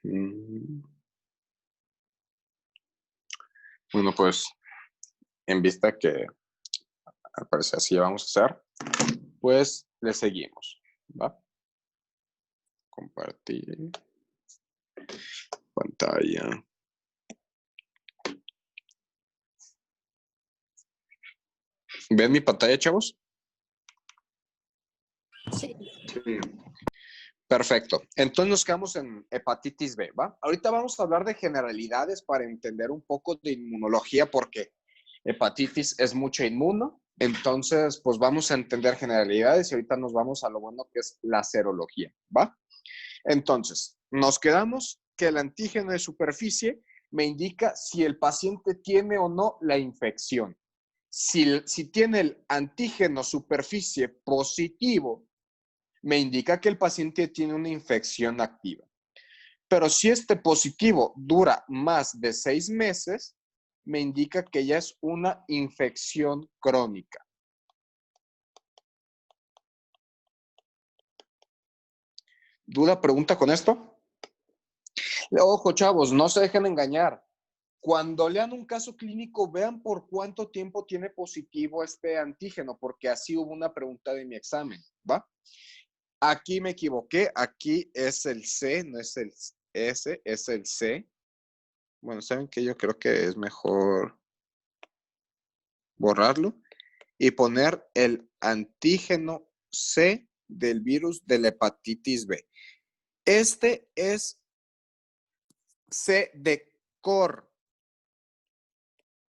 Mm. Bueno, pues en vista que al parecer así vamos a hacer, pues le seguimos, ¿va? Compartir pantalla. ¿Ven mi pantalla, chavos? Sí. Sí. Perfecto. Entonces nos quedamos en hepatitis B, ¿va? Ahorita vamos a hablar de generalidades para entender un poco de inmunología porque hepatitis es mucho inmuno. Entonces, pues vamos a entender generalidades y ahorita nos vamos a lo bueno que es la serología, ¿va? Entonces, nos quedamos que el antígeno de superficie me indica si el paciente tiene o no la infección. Si tiene el antígeno superficie positivo, me indica que el paciente tiene una infección activa. Pero si este positivo dura más de 6 meses, me indica que ya es una infección crónica. ¿Duda, pregunta con esto? Ojo, chavos, no se dejen engañar. Cuando lean un caso clínico, vean por cuánto tiempo tiene positivo este antígeno, porque así hubo una pregunta de mi examen, ¿va? Aquí me equivoqué, aquí es el C, no es el S, es el C. Bueno, ¿saben qué? Yo creo que es mejor borrarlo y poner el antígeno C del virus de la hepatitis B. Este es C de cor,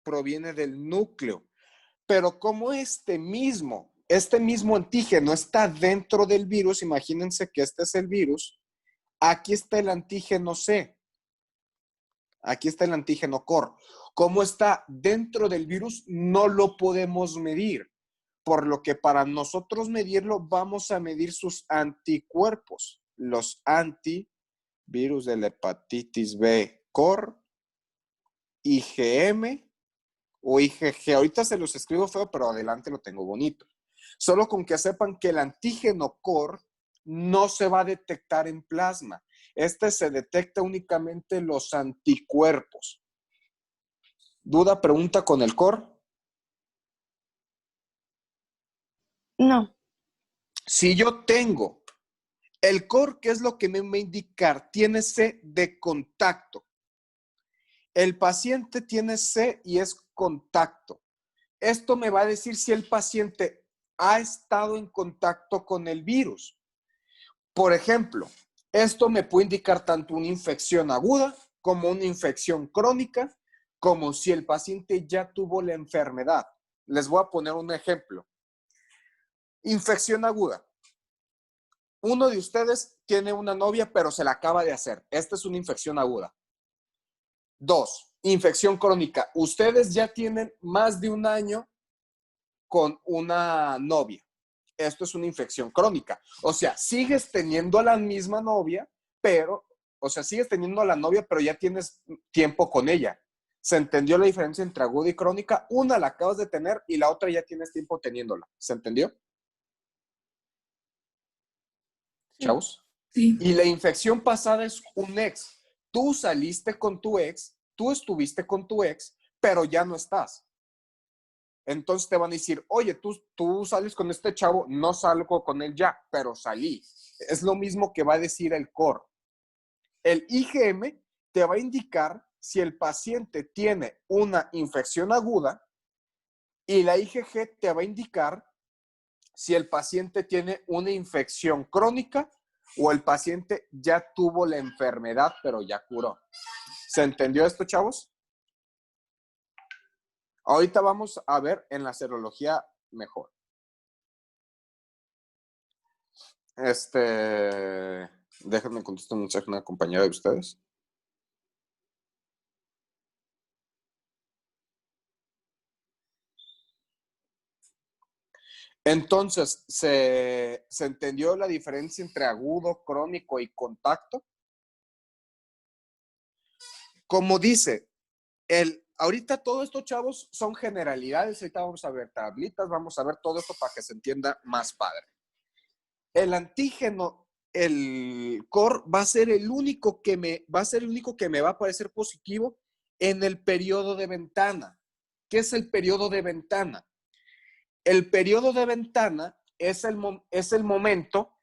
proviene del núcleo, pero como este mismo antígeno está dentro del virus, imagínense que este es el virus, aquí está el antígeno C, aquí está el antígeno core. Como está dentro del virus, no lo podemos medir, por lo que para nosotros medirlo vamos a medir sus anticuerpos, los antivirus de la hepatitis B core, IgM o IgG. Ahorita se los escribo feo, pero adelante lo tengo bonito. Solo con que sepan que el antígeno core no se va a detectar en plasma. Este se detecta únicamente los anticuerpos. ¿Duda, pregunta con el core? No. Si yo tengo el core, ¿qué es lo que me va a indicar? Tiene C de contacto. El paciente tiene C y es contacto. Esto me va a decir si el paciente ha estado en contacto con el virus. Por ejemplo, esto me puede indicar tanto una infección aguda como una infección crónica, como si el paciente ya tuvo la enfermedad. Les voy a poner un ejemplo. Infección aguda. Uno de ustedes tiene una novia, pero se la acaba de hacer. Esta es una infección aguda. 2, infección crónica. Ustedes ya tienen más de un año con una novia. Esto es una infección crónica. O sea, sigues teniendo a la misma novia, pero, o sea, sigues teniendo a la novia, pero ya tienes tiempo con ella. ¿Se entendió la diferencia entre aguda y crónica? Una la acabas de tener y la otra ya tienes tiempo teniéndola. ¿Se entendió? Chavos. Sí. Y la infección pasada es un ex. Tú saliste con tu ex, tú estuviste con tu ex, pero ya no estás. Entonces te van a decir, oye, tú sales con este chavo, no salgo con él ya, pero salí. Es lo mismo que va a decir el core. El IgM te va a indicar si el paciente tiene una infección aguda y la IgG te va a indicar si el paciente tiene una infección crónica o el paciente ya tuvo la enfermedad, pero ya curó. ¿Se entendió esto, chavos? Ahorita vamos a ver en la serología mejor. Déjenme contestar un mensaje a una compañera de ustedes. Entonces, ¿se entendió la diferencia entre agudo, crónico y contacto? Como dice, ahorita todo esto, chavos, son generalidades. Ahorita vamos a ver tablitas, vamos a ver todo esto para que se entienda más padre. El antígeno el core va a ser el único que me va a parecer positivo en el periodo de ventana. ¿Qué es el periodo de ventana? El periodo de ventana es el momento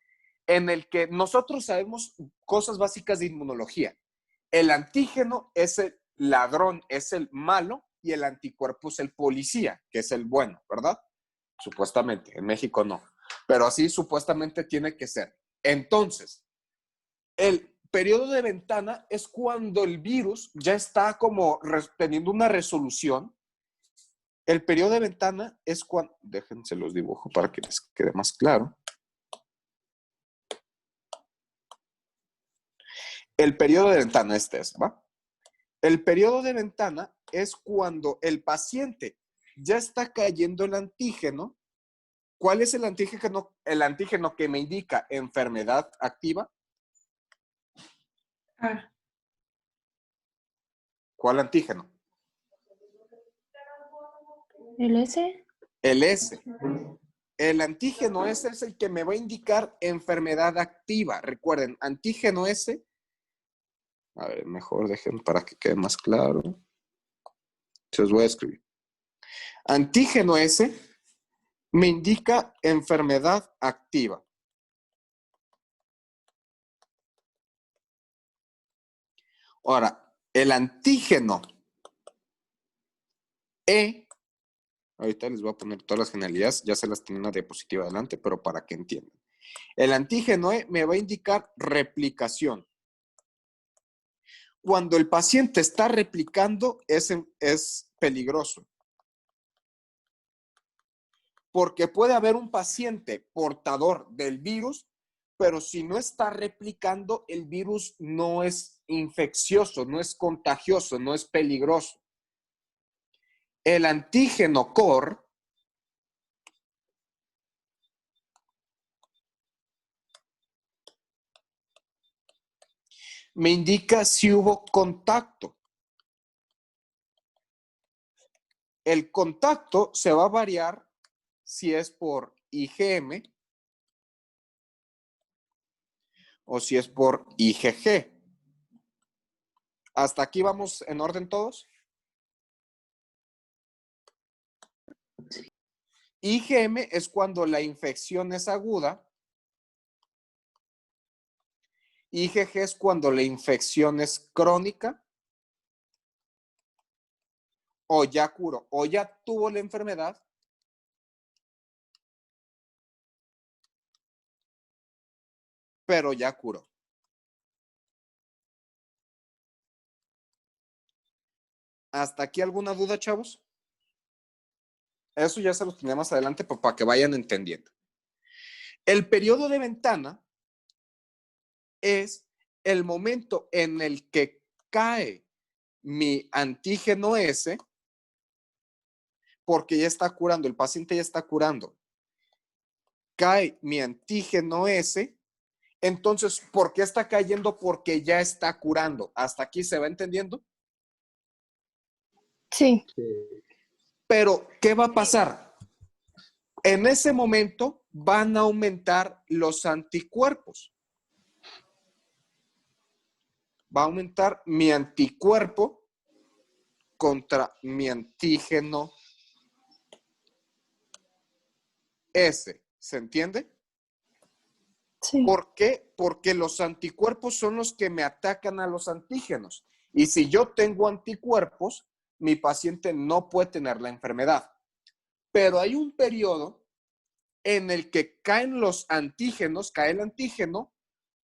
en el que nosotros sabemos cosas básicas de inmunología. El antígeno es el ladrón, es el malo, y el anticuerpo es el policía, que es el bueno, ¿verdad? Supuestamente, en México no, pero así supuestamente tiene que ser. Entonces, el periodo de ventana es cuando el virus ya está como teniendo una resolución. El periodo de ventana es cuando, déjense los dibujo para que les quede más claro. El periodo de ventana ¿va? El periodo de ventana es cuando el paciente ya está cayendo el antígeno. ¿Cuál es el antígeno? El antígeno que me indica enfermedad activa. Ah, ¿Cuál antígeno? ¿el S? El S. El antígeno S es el que me va a indicar enfermedad activa. Recuerden, antígeno S. A ver, mejor dejen para que quede más claro. Se los voy a escribir. Antígeno S me indica enfermedad activa. Ahora, el antígeno E, ahorita les voy a poner todas las generalidades, ya se las tengo en una diapositiva adelante, pero para que entiendan. El antígeno E me va a indicar replicación. Cuando el paciente está replicando, es peligroso. Porque puede haber un paciente portador del virus, pero si no está replicando, el virus no es infeccioso, no es contagioso, no es peligroso. El antígeno core me indica si hubo contacto. El contacto se va a variar si es por IgM o si es por IgG. ¿Hasta aquí vamos en orden todos? IgM es cuando la infección es aguda. IgG es cuando la infección es crónica. O ya curó, o ya tuvo la enfermedad. Pero ya curó. ¿Hasta aquí alguna duda, chavos? Eso ya se los tenía más adelante para que vayan entendiendo. El periodo de ventana es el momento en el que cae mi antígeno S, porque ya está curando, el paciente ya está curando. Cae mi antígeno S, entonces, ¿por qué está cayendo? Porque ya está curando. ¿Hasta aquí se va entendiendo? Sí. Pero, ¿qué va a pasar? En ese momento van a aumentar los anticuerpos. Va a aumentar mi anticuerpo contra mi antígeno S. ¿Se entiende? Sí. ¿Por qué? Porque los anticuerpos son los que me atacan a los antígenos. Y si yo tengo anticuerpos, mi paciente no puede tener la enfermedad. Pero hay un periodo en el que caen los antígenos, cae el antígeno,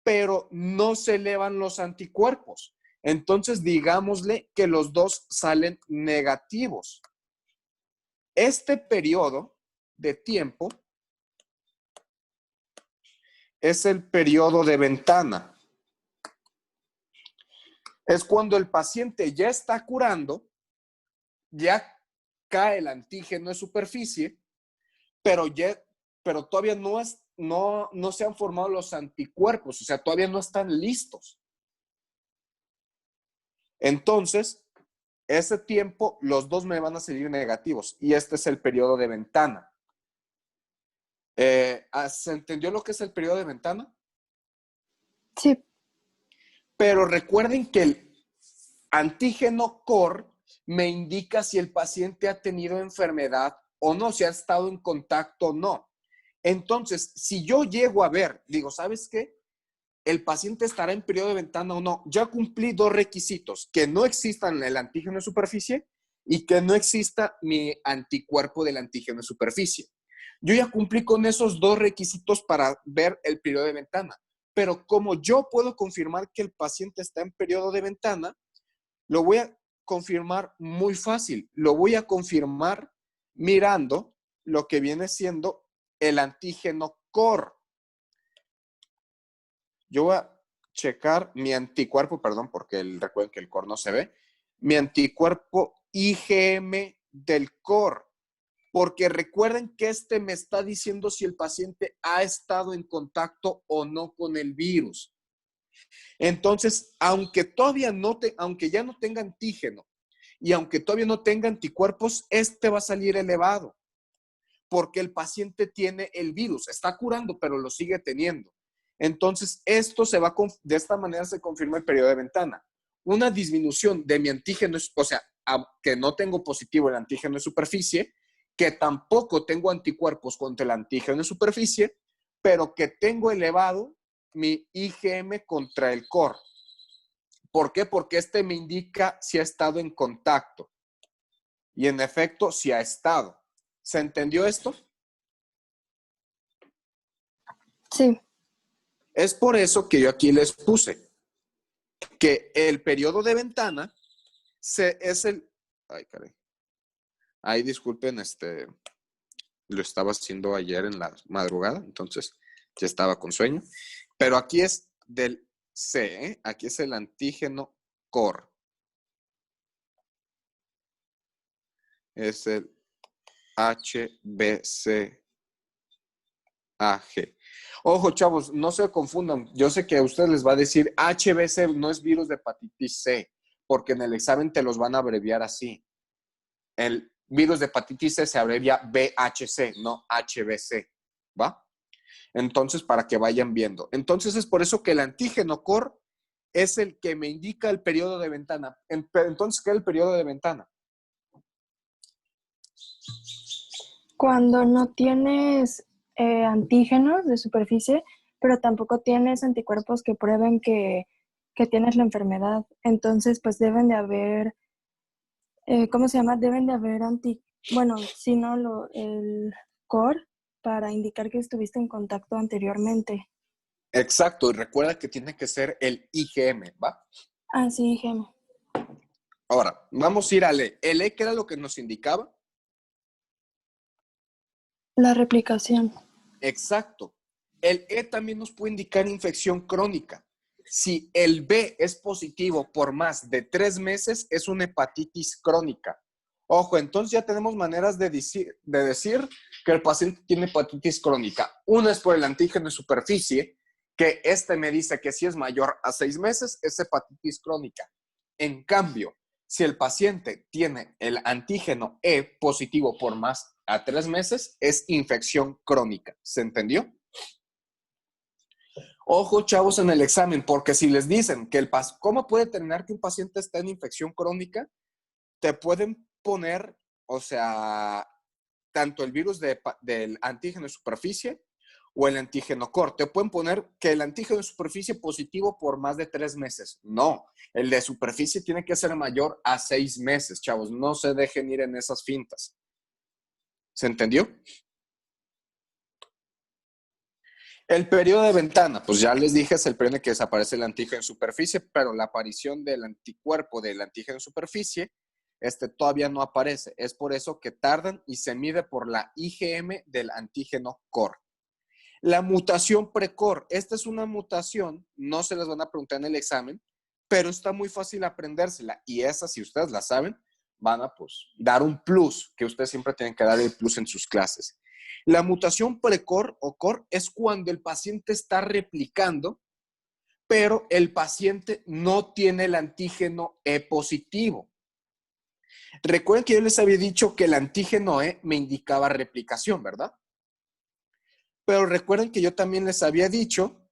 pero no se elevan los anticuerpos. Entonces, digámosle que los dos salen negativos. Este periodo de tiempo es el periodo de ventana. Es cuando el paciente ya está curando, ya cae el antígeno de superficie, pero todavía no se han formado los anticuerpos, o sea, todavía no están listos. Entonces, ese tiempo, los dos me van a salir negativos y este es el periodo de ventana. ¿Se entendió lo que es el periodo de ventana? Sí, Pero recuerden que el antígeno core me indica si el paciente ha tenido enfermedad o no, si ha estado en contacto o no. Entonces, si yo llego a ver, digo, ¿sabes qué? El paciente estará en periodo de ventana o no. Ya cumplí dos requisitos: que no existan el antígeno de superficie y que no exista mi anticuerpo del antígeno de superficie. Yo ya cumplí con esos dos requisitos para ver el periodo de ventana. Pero como yo puedo confirmar que el paciente está en periodo de ventana, lo voy a confirmar muy fácil. Lo voy a confirmar mirando lo que viene siendo el antígeno core. Yo voy a checar mi anticuerpo, perdón, porque recuerden que el core no se ve, mi anticuerpo IgM del core, porque recuerden que este me está diciendo si el paciente ha estado en contacto o no con el virus. Entonces, aunque ya no tenga antígeno y aunque todavía no tenga anticuerpos, este va a salir elevado, porque el paciente tiene el virus, está curando, pero lo sigue teniendo. Entonces, de esta manera se confirma el periodo de ventana. Una disminución de mi antígeno, o sea, que no tengo positivo el antígeno de superficie, que tampoco tengo anticuerpos contra el antígeno de superficie, pero que tengo elevado mi IgM contra el core. ¿Por qué? Porque este me indica si ha estado en contacto. Y en efecto, si ha estado. ¿Se entendió esto? sí. Es por eso que yo aquí les puse que el periodo de ventana es el... Ay, caray. Ay, disculpen, lo estaba haciendo ayer en la madrugada, entonces ya estaba con sueño. Pero aquí es del C, ¿eh? Aquí es el antígeno core. Es el HBCAG. Ojo, chavos, no se confundan. Yo sé que a ustedes les va a decir HBC, no es virus de hepatitis C, porque en el examen te los van a abreviar así. El virus de hepatitis C se abrevia VHC, no HBC, ¿va? Entonces, para que vayan viendo. Entonces, es por eso que el antígeno core es el que me indica el periodo de ventana. Entonces, ¿qué es el periodo de ventana? Cuando no tienes antígenos de superficie, pero tampoco tienes anticuerpos que prueben que tienes la enfermedad, entonces pues deben de haber, ¿cómo se llama? Deben de haber bueno, si no, el core para indicar que estuviste en contacto anteriormente. Exacto, y recuerda que tiene que ser el IgM, ¿va? Ah, sí, Gem. Ahora, vamos a ir al E. ¿El E qué era lo que nos indicaba? La replicación. Exacto. El E también nos puede indicar infección crónica. Si el B es positivo por más de 3 meses, es una hepatitis crónica. Ojo, entonces ya tenemos maneras de decir que el paciente tiene hepatitis crónica. Una es por el antígeno de superficie, que me dice que si es mayor a 6 meses, es hepatitis crónica. En cambio, si el paciente tiene el antígeno E positivo por más a 3 meses, es infección crónica. ¿Se entendió? Ojo, chavos, en el examen, porque si les dicen que ¿cómo puede determinar que un paciente está en infección crónica? Te pueden poner, o sea, tanto el virus del antígeno de superficie o el antígeno core. Te pueden poner que el antígeno de superficie positivo por más de 3 meses. No, el de superficie tiene que ser mayor a 6 meses, chavos. No se dejen ir en esas fintas. ¿Se entendió? El periodo de ventana, pues ya les dije, es el periodo en que desaparece el antígeno en superficie, pero la aparición del anticuerpo del antígeno en superficie, todavía no aparece. Es por eso que tardan y se mide por la IgM del antígeno core. La mutación precore, esta es una mutación, no se las van a preguntar en el examen, pero está muy fácil aprendérsela. Y esa, si ustedes la saben, van a dar un plus, que ustedes siempre tienen que dar el plus en sus clases. La mutación precore o core es cuando el paciente está replicando, pero el paciente no tiene el antígeno E positivo. Recuerden que yo les había dicho que el antígeno E me indicaba replicación, ¿verdad? Pero recuerden que yo también les había dicho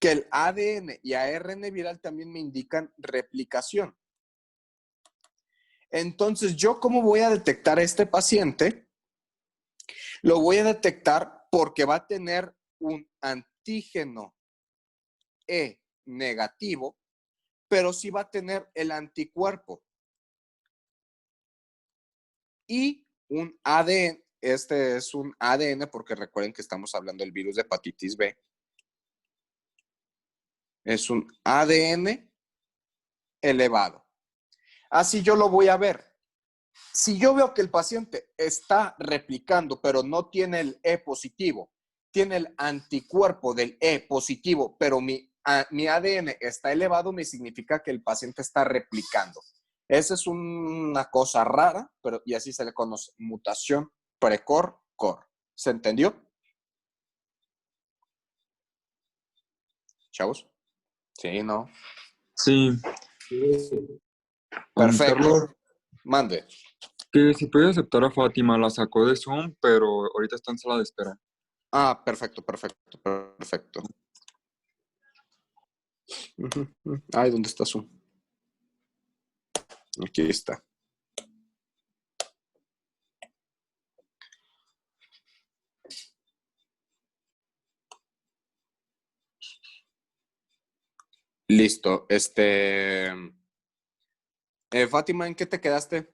que el ADN y ARN viral también me indican replicación. Entonces, ¿yo cómo voy a detectar a este paciente? Lo voy a detectar porque va a tener un antígeno E negativo, pero sí va a tener el anticuerpo y un ADN. Este es un ADN porque recuerden que estamos hablando del virus de hepatitis B. Es un ADN elevado. Así yo lo voy a ver. Si yo veo que el paciente está replicando, pero no tiene el E positivo, tiene el anticuerpo del E positivo, pero mi ADN está elevado, me significa que el paciente está replicando. Esa es una cosa rara, pero y así se le conoce, mutación precor-cor. ¿Se entendió? Chavos. Sí, ¿no? Sí. Juan Carlos, Perfecto. Mande. que si puede aceptar a Fátima, la sacó de Zoom, pero ahorita está en sala de espera. Ah, perfecto, perfecto, perfecto. Ay, ¿dónde está Zoom? Aquí está. Listo. Fátima, ¿en qué te quedaste?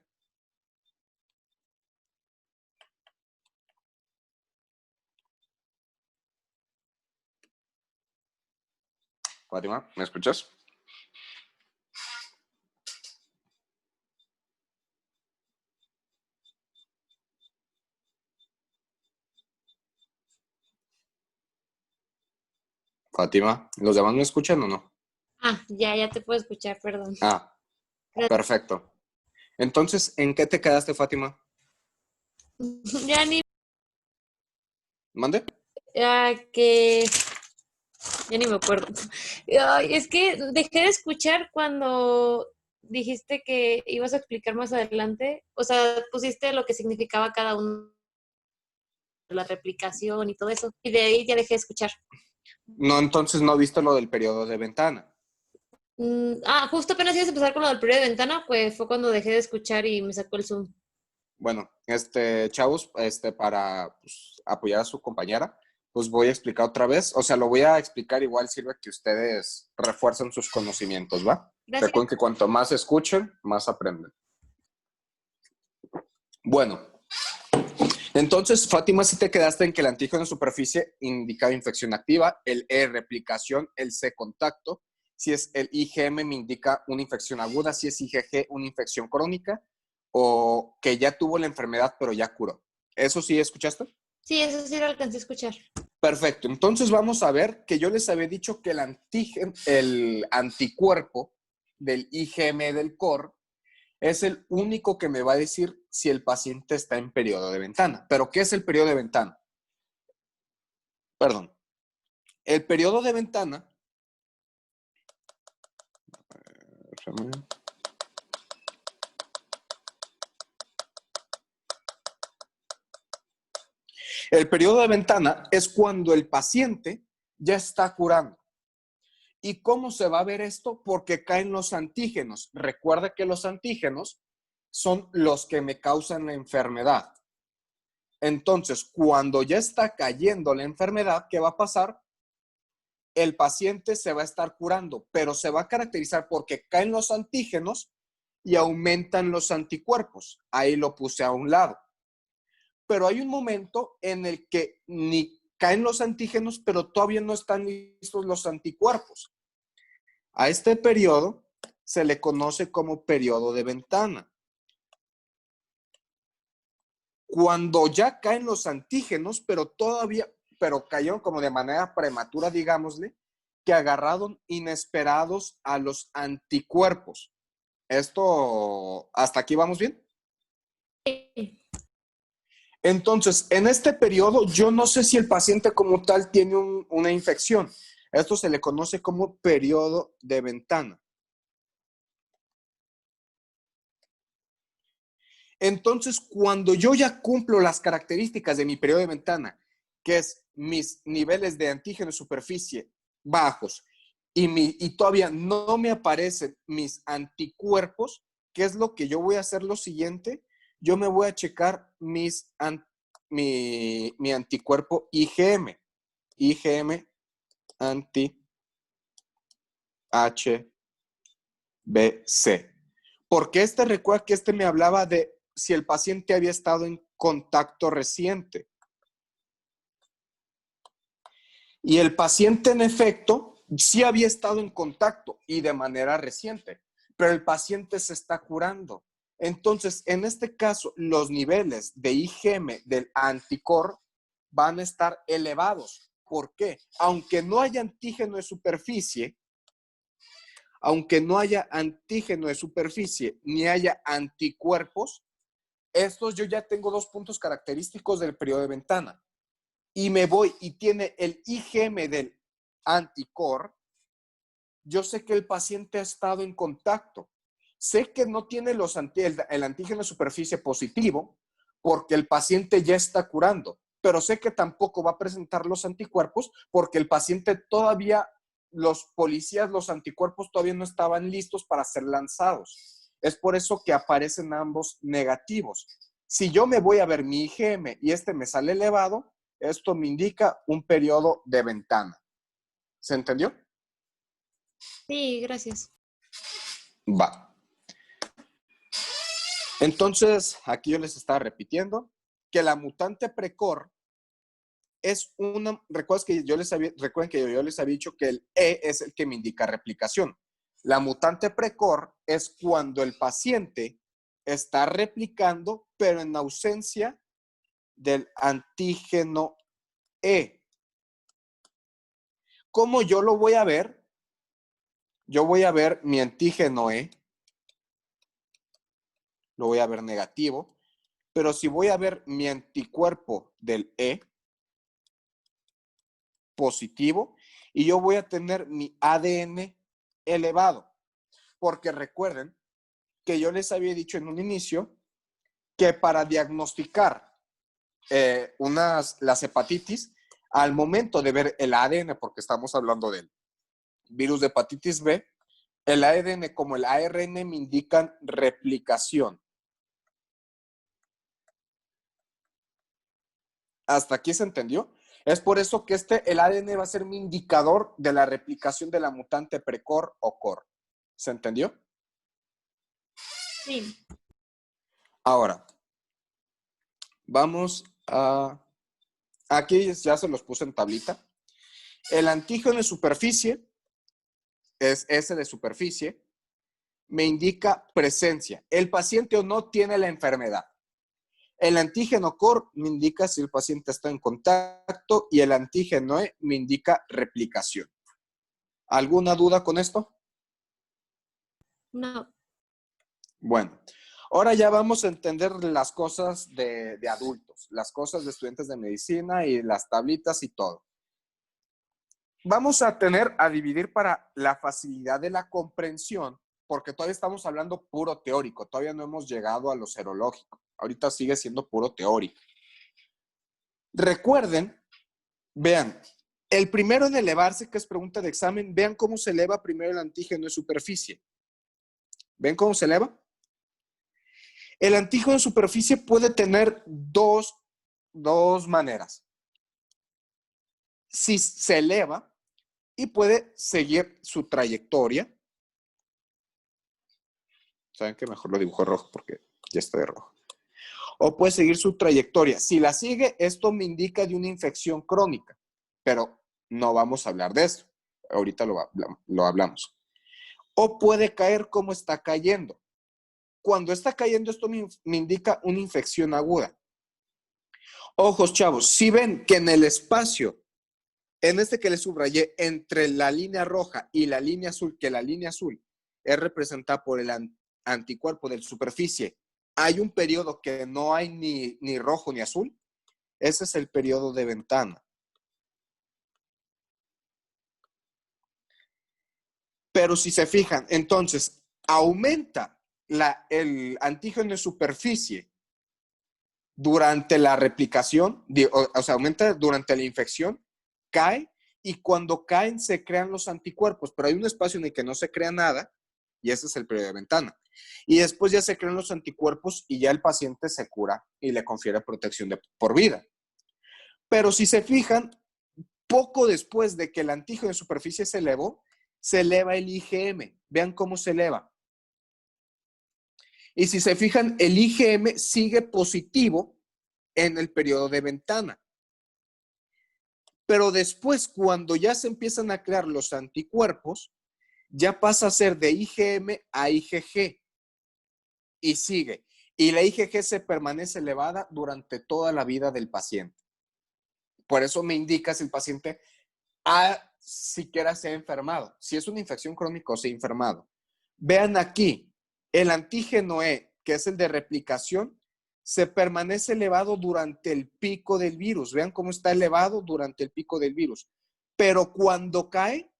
Fátima, ¿me escuchas? Fátima, ¿los demás me escuchan o no? Ya te puedo escuchar, perdón. Ah, perfecto. Entonces, ¿en qué te quedaste, Fátima? Ya ni, ¿Mande? ya que, ya ni me acuerdo. Ay, es que dejé de escuchar cuando dijiste que ibas a explicar más adelante. O sea, pusiste lo que significaba cada uno, la replicación y todo eso. Y de ahí ya dejé de escuchar. No, entonces no viste lo del periodo de ventana. Justo apenas ibas a empezar con lo del periodo de ventana, pues fue cuando dejé de escuchar y me sacó el Zoom. Bueno, chavos, para pues, apoyar a su compañera, pues voy a explicar otra vez. O sea, lo voy a explicar igual, sirve que ustedes refuercen sus conocimientos, ¿va? Gracias. Recuerden que cuanto más escuchen, más aprenden. Bueno, entonces, Fátima, si te quedaste en que el antígeno de superficie indicaba infección activa, el E replicación, el C contacto. Si es el IgM me indica una infección aguda, si es IgG una infección crónica o que ya tuvo la enfermedad pero ya curó. ¿Eso sí escuchaste? Sí, eso sí lo alcancé a escuchar. Perfecto. Entonces vamos a ver que yo les había dicho que el anticuerpo del IgM del core es el único que me va a decir si el paciente está en periodo de ventana. ¿Pero qué es el periodo de ventana? Perdón. El periodo de ventana. El periodo de ventana es cuando el paciente ya está curando. ¿Y cómo se va a ver esto? Porque caen los antígenos. Recuerda que los antígenos son los que me causan la enfermedad. Entonces, cuando ya está cayendo la enfermedad, ¿qué va a pasar? El paciente se va a estar curando, pero se va a caracterizar porque caen los antígenos y aumentan los anticuerpos. Ahí lo puse a un lado. Pero hay un momento en el que ni caen los antígenos, pero todavía no están listos los anticuerpos. A este periodo se le conoce como periodo de ventana. Cuando ya caen los antígenos, pero cayeron como de manera prematura, digámosle, que agarraron inesperados a los anticuerpos. Esto, ¿hasta aquí vamos bien? Entonces, en este periodo, yo no sé si el paciente como tal tiene una infección. Esto se le conoce como periodo de ventana. Entonces, cuando yo ya cumplo las características de mi periodo de ventana, que es mis niveles de antígeno de superficie bajos y todavía no me aparecen mis anticuerpos, ¿qué es lo que yo voy a hacer? Lo siguiente, yo me voy a checar mi anticuerpo IgM. IgM anti-HBC. Porque recuerda que me hablaba de si el paciente había estado en contacto reciente. Y el paciente, en efecto, sí había estado en contacto y de manera reciente, pero el paciente se está curando. Entonces, en este caso, los niveles de IgM del anticorp van a estar elevados. ¿Por qué? Aunque no haya antígeno de superficie, ni haya anticuerpos, estos yo ya tengo 2 puntos característicos del periodo de ventana. Y me voy y tiene el IgM del anticorp, yo sé que el paciente ha estado en contacto. Sé que no tiene el antígeno de superficie positivo porque el paciente ya está curando, pero sé que tampoco va a presentar los anticuerpos porque el paciente todavía, los anticuerpos todavía no estaban listos para ser lanzados. Es por eso que aparecen ambos negativos. Si yo me voy a ver mi IgM y me sale elevado, esto me indica un periodo de ventana. ¿Se entendió? Sí, gracias. Va. Entonces, aquí yo les estaba repitiendo que la mutante precorp es una... Recuerden que yo les había dicho que el E es el que me indica replicación. La mutante precorp es cuando el paciente está replicando, pero en ausencia del antígeno E. ¿Cómo yo lo voy a ver? Yo voy a ver mi antígeno E, lo voy a ver negativo, pero si voy a ver mi anticuerpo del E, positivo, y yo voy a tener mi ADN elevado, porque recuerden que yo les había dicho en un inicio que para diagnosticar las hepatitis, al momento de ver el ADN, porque estamos hablando del virus de hepatitis B, el ADN como el ARN me indican replicación. ¿Hasta aquí se entendió? Es por eso que el ADN va a ser mi indicador de la replicación de la mutante precorp o corp. ¿Se entendió? Sí. Ahora, vamos a... Aquí ya se los puse en tablita. El antígeno de superficie es ese de superficie. Me indica presencia. El paciente o no tiene la enfermedad. El antígeno corp me indica si el paciente está en contacto y el antígeno E me indica replicación. ¿Alguna duda con esto? No. Bueno, ahora ya vamos a entender las cosas de adultos, las cosas de estudiantes de medicina y las tablitas y todo. Vamos a dividir para la facilidad de la comprensión, porque todavía estamos hablando puro teórico, todavía no hemos llegado a lo serológico. Ahorita sigue siendo puro teórico. Recuerden, vean, el primero en elevarse, que es pregunta de examen, vean cómo se eleva primero el antígeno de superficie. ¿Ven cómo se eleva? El antígeno de superficie puede tener dos maneras. Si se eleva y puede seguir su trayectoria. ¿Saben qué? Mejor lo dibujo rojo porque ya está de rojo. O puede seguir su trayectoria. Si la sigue, esto me indica de una infección crónica, pero no vamos a hablar de eso. Ahorita lo hablamos. O puede caer como está cayendo. Cuando está cayendo, esto me indica una infección aguda. Ojos, chavos, si ven que en el espacio, en que les subrayé, entre la línea roja y la línea azul, que la línea azul es representada por el anticuerpo de la superficie, hay un periodo que no hay ni rojo ni azul, ese es el periodo de ventana. Pero si se fijan, entonces, aumenta el antígeno de superficie durante la replicación, o sea, aumenta durante la infección, cae y cuando caen se crean los anticuerpos, pero hay un espacio en el que no se crea nada y ese es el periodo de ventana. Y después ya se crean los anticuerpos y ya el paciente se cura y le confiere protección por vida. Pero si se fijan, poco después de que el antígeno de superficie se elevó, se eleva el IgM. Vean cómo se eleva. Y si se fijan, el IgM sigue positivo en el periodo de ventana. Pero después, cuando ya se empiezan a crear los anticuerpos, ya pasa a ser de IgM a IgG. Y sigue. Y la IgG se permanece elevada durante toda la vida del paciente. Por eso me indica si el paciente siquiera se ha enfermado. Si es una infección crónica o se ha enfermado. Vean aquí, el antígeno E, que es el de replicación, se permanece elevado durante el pico del virus. Vean cómo está elevado durante el pico del virus. Pero cuando cae,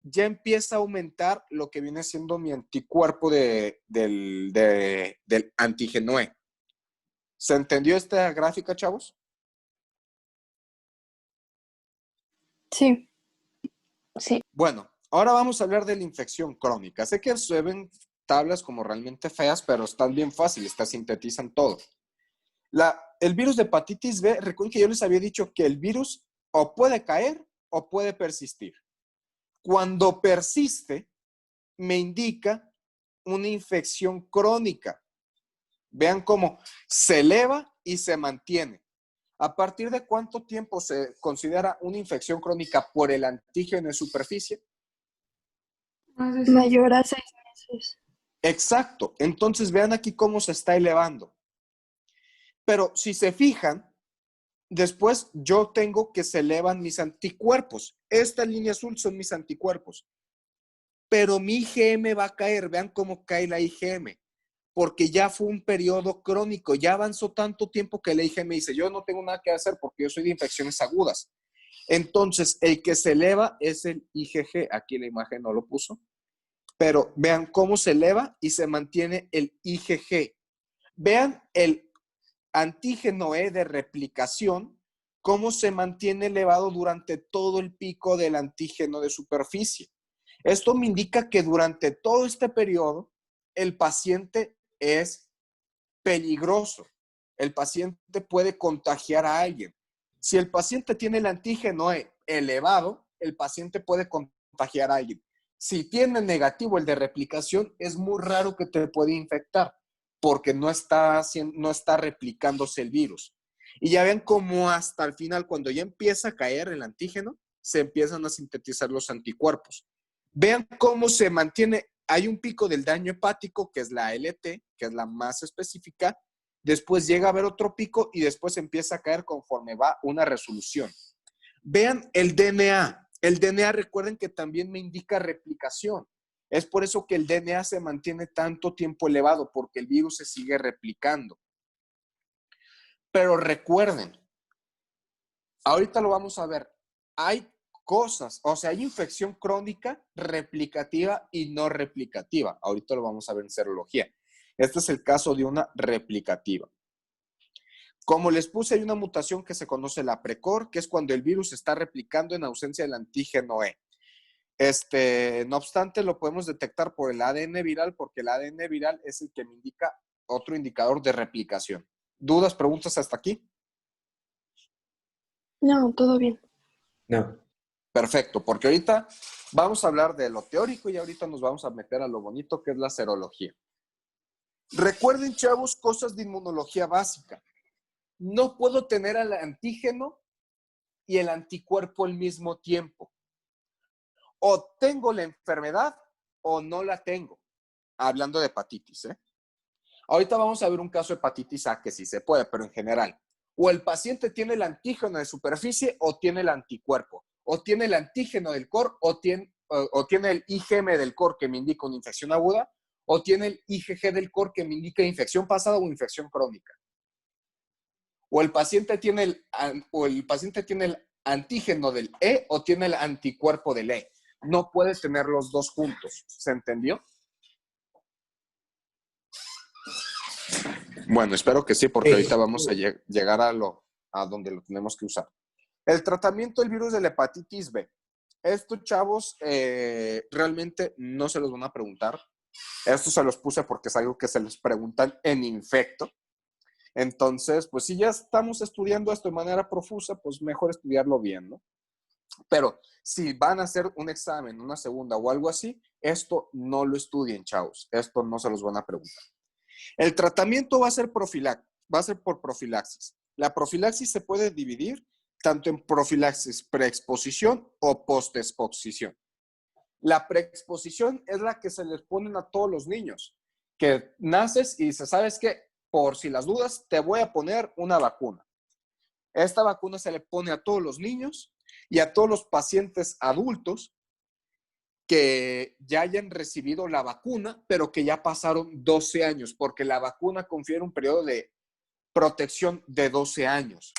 ya empieza a aumentar lo que viene siendo mi anticuerpo del antígeno E. ¿Se entendió esta gráfica, chavos? Sí. Sí. Bueno, ahora vamos a hablar de la infección crónica. Sé que se ven tablas como realmente feas, pero están bien fáciles, te sintetizan todo. El virus de hepatitis B, recuerden que yo les había dicho que el virus o puede caer o puede persistir. Cuando persiste, me indica una infección crónica. Vean cómo se eleva y se mantiene. ¿A partir de cuánto tiempo se considera una infección crónica por el antígeno de superficie? Mayor a 6 meses. Exacto. Entonces vean aquí cómo se está elevando. Pero si se fijan, después yo tengo que se elevan mis anticuerpos. Esta línea azul son mis anticuerpos. Pero mi IgM va a caer. Vean cómo cae la IgM. Porque ya fue un periodo crónico. Ya avanzó tanto tiempo que la IgM dice, yo no tengo nada que hacer porque yo soy de infecciones agudas. Entonces, el que se eleva es el IgG. Aquí la imagen no lo puso. Pero vean cómo se eleva y se mantiene el IgG. Vean el antígeno E de replicación, cómo se mantiene elevado durante todo el pico del antígeno de superficie. Esto me indica que durante todo este periodo, el paciente es peligroso. El paciente puede contagiar a alguien. Si el paciente tiene el antígeno E elevado, el paciente puede contagiar a alguien. Si tiene negativo el de replicación, es muy raro que te pueda infectar porque no está replicándose el virus. Y ya ven cómo hasta el final, cuando ya empieza a caer el antígeno, se empiezan a sintetizar los anticuerpos. Vean cómo se mantiene. Hay un pico del daño hepático, que es la ALT, que es la más específica. Después llega a haber otro pico y después empieza a caer conforme va una resolución. Vean el DNA. El DNA, recuerden que también me indica replicación. Es por eso que el DNA se mantiene tanto tiempo elevado, porque el virus se sigue replicando. Pero recuerden, ahorita lo vamos a ver, hay cosas, o sea, hay infección crónica, replicativa y no replicativa. Ahorita lo vamos a ver en serología. Este es el caso de una replicativa. Como les puse, hay una mutación que se conoce la PRECOR, que es cuando el virus está replicando en ausencia del antígeno E. No obstante, lo podemos detectar por el ADN viral, porque el ADN viral es el que me indica otro indicador de replicación. ¿Dudas, preguntas hasta aquí? No, todo bien. No. Perfecto, porque ahorita vamos a hablar de lo teórico y ahorita nos vamos a meter a lo bonito que es la serología. Recuerden, chavos, cosas de inmunología básica. No puedo tener el antígeno y el anticuerpo al mismo tiempo. O tengo la enfermedad o no la tengo. Hablando de hepatitis, ¿eh? Ahorita vamos a ver un caso de hepatitis A que sí se puede, pero en general. O el paciente tiene el antígeno de superficie o tiene el anticuerpo. O tiene el antígeno del COR o tiene el IgM del COR que me indica una infección aguda o tiene el IgG del COR que me indica infección pasada o infección crónica. O el paciente tiene el antígeno del E o tiene el anticuerpo del E. No puedes tener los dos juntos. ¿Se entendió? Bueno, espero que sí, porque ahorita vamos a llegar a donde lo tenemos que usar. El tratamiento del virus de la hepatitis B. Estos chavos realmente no se los van a preguntar. Esto se los puse porque es algo que se les preguntan en infecto. Entonces, pues si ya estamos estudiando esto de manera profusa, pues mejor estudiarlo bien, ¿no? Pero si van a hacer un examen, una segunda o algo así, esto no lo estudien, chavos. Esto no se los van a preguntar. El tratamiento va a ser por profilaxis. La profilaxis se puede dividir tanto en profilaxis preexposición o postexposición. La preexposición es la que se les ponen a todos los niños, que naces y dices, ¿sabes qué? Por si las dudas, te voy a poner una vacuna. Esta vacuna se le pone a todos los niños y a todos los pacientes adultos que ya hayan recibido la vacuna, pero que ya pasaron 12 años, porque la vacuna confiere un periodo de protección de 12 años.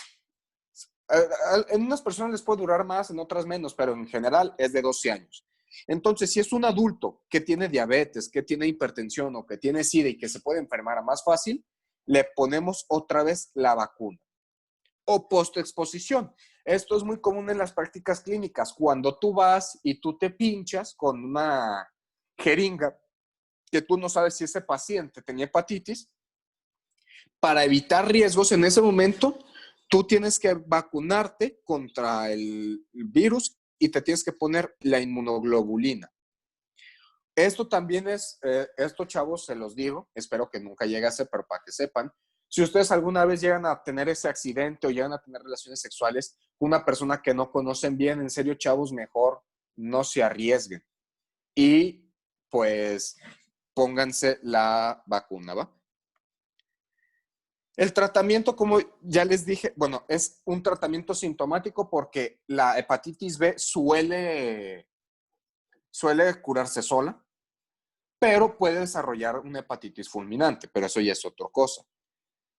En unas personas les puede durar más, en otras menos, pero en general es de 12 años. Entonces, si es un adulto que tiene diabetes, que tiene hipertensión o que tiene SIDA y que se puede enfermar más fácil, le ponemos otra vez la vacuna. O postexposición. Esto es muy común en las prácticas clínicas. Cuando tú vas y tú te pinchas con una jeringa que tú no sabes si ese paciente tenía hepatitis, para evitar riesgos en ese momento, tú tienes que vacunarte contra el virus y te tienes que poner la inmunoglobulina. Esto también es, estos chavos se los digo, espero que nunca llegase, pero para que sepan, si ustedes alguna vez llegan a tener ese accidente o llegan a tener relaciones sexuales con una persona que no conocen bien, en serio, chavos, mejor no se arriesguen. Y pues pónganse la vacuna, ¿va? El tratamiento, como ya les dije, bueno, es un tratamiento sintomático porque la hepatitis B suele curarse sola, pero puede desarrollar una hepatitis fulminante, pero eso ya es otra cosa.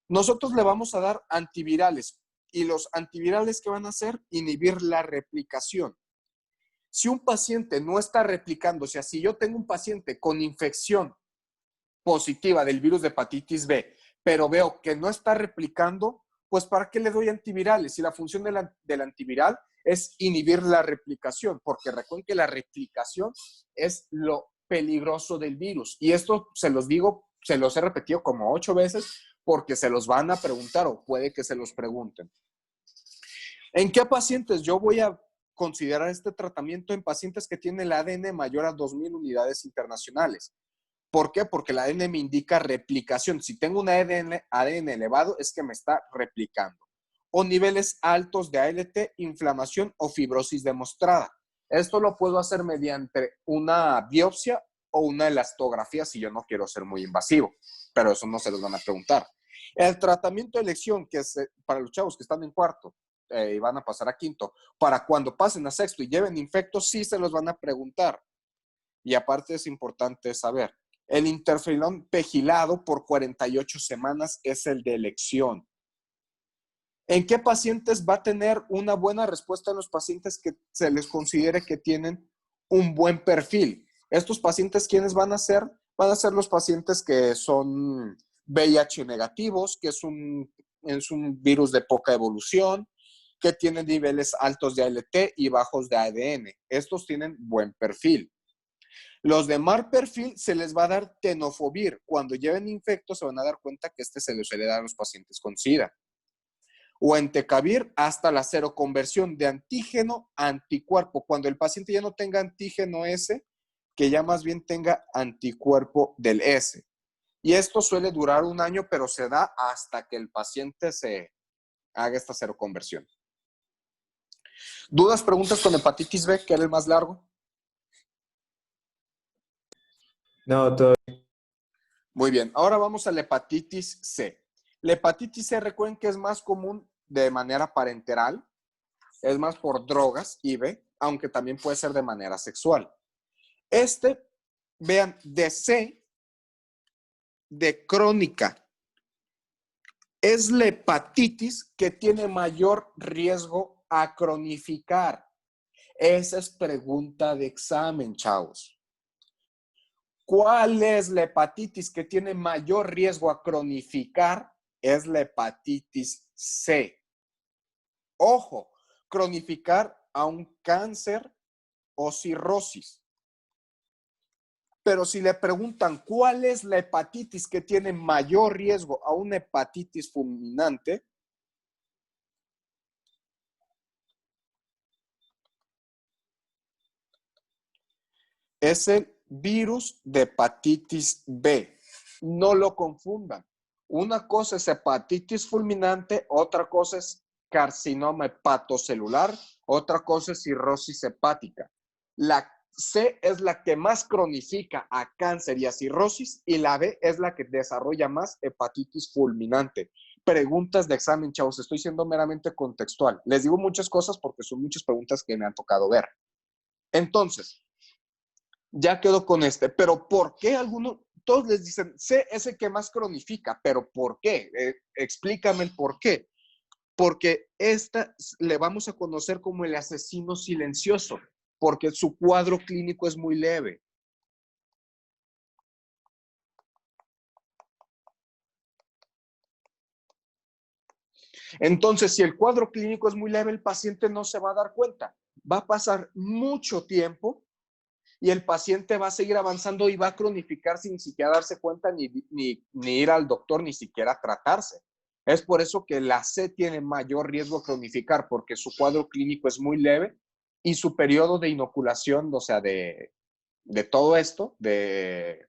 Nosotros le vamos a dar antivirales y los antivirales que van a hacer, inhibir la replicación. Si un paciente no está replicando, o sea, si yo tengo un paciente con infección positiva del virus de hepatitis B, pero veo que no está replicando, pues ¿para qué le doy antivirales? Si la función del antiviral es inhibir la replicación, porque recuerden que la replicación es lo peligroso del virus. Y esto se los digo, se los he repetido como 8 veces, porque se los van a preguntar o puede que se los pregunten. ¿En qué pacientes yo voy a considerar este tratamiento? En pacientes que tienen el ADN mayor a 2,000 unidades internacionales. ¿Por qué? Porque el ADN me indica replicación. Si tengo un ADN elevado, es que me está replicando. O niveles altos de ALT, inflamación o fibrosis demostrada. Esto lo puedo hacer mediante una biopsia o una elastografía si yo no quiero ser muy invasivo, pero eso no se los van a preguntar. El tratamiento de elección, que es para los chavos que están en cuarto y van a pasar a quinto, para cuando pasen a sexto y lleven infectos, sí se los van a preguntar. Y aparte es importante saber, el interferón pegilado por 48 semanas es el de elección. ¿En qué pacientes va a tener una buena respuesta en los pacientes que se les considere que tienen un buen perfil? Estos pacientes, ¿quiénes van a ser? Van a ser los pacientes que son VIH negativos, que es un virus de poca evolución, que tienen niveles altos de ALT y bajos de ADN. Estos tienen buen perfil. Los de mal perfil se les va a dar tenofovir. Cuando lleven infectos se van a dar cuenta que se les suele dar a los pacientes con SIDA. O entecavir hasta la seroconversión de antígeno a anticuerpo. Cuando el paciente ya no tenga antígeno S, que ya más bien tenga anticuerpo del S. Y esto suele durar 1 año, pero se da hasta que el paciente se haga esta seroconversión. ¿Dudas, preguntas con hepatitis B, que era el más largo? No, todo. Muy bien, ahora vamos a la hepatitis C. La hepatitis C, recuerden que es más común de manera parenteral, es más por drogas, IV, aunque también puede ser de manera sexual. Vean, de C, de crónica, es la hepatitis que tiene mayor riesgo a cronificar. Esa es pregunta de examen, chavos. ¿Cuál es la hepatitis que tiene mayor riesgo a cronificar? Es la hepatitis C. Ojo, cronificar a un cáncer o cirrosis. Pero si le preguntan cuál es la hepatitis que tiene mayor riesgo a una hepatitis fulminante, es el virus de hepatitis B. No lo confundan. Una cosa es hepatitis fulminante, otra cosa es carcinoma hepatocelular, otra cosa es cirrosis hepática. La C es la que más cronifica a cáncer y a cirrosis, y la B es la que desarrolla más hepatitis fulminante. Preguntas de examen, chavos. Estoy siendo meramente contextual. Les digo muchas cosas porque son muchas preguntas que me han tocado ver. Entonces, ya quedo con este. Pero ¿por qué algunos? Todos les dicen, C es el que más cronifica, pero ¿por qué? Explícame el por qué. Porque esta le vamos a conocer como el asesino silencioso, porque su cuadro clínico es muy leve. Entonces, si el cuadro clínico es muy leve, el paciente no se va a dar cuenta. Va a pasar mucho tiempo y el paciente va a seguir avanzando y va a cronificar sin siquiera darse cuenta ni ir al doctor, ni siquiera tratarse. Es por eso que la C tiene mayor riesgo de cronificar, porque su cuadro clínico es muy leve y su periodo de inoculación, o sea, de todo esto, de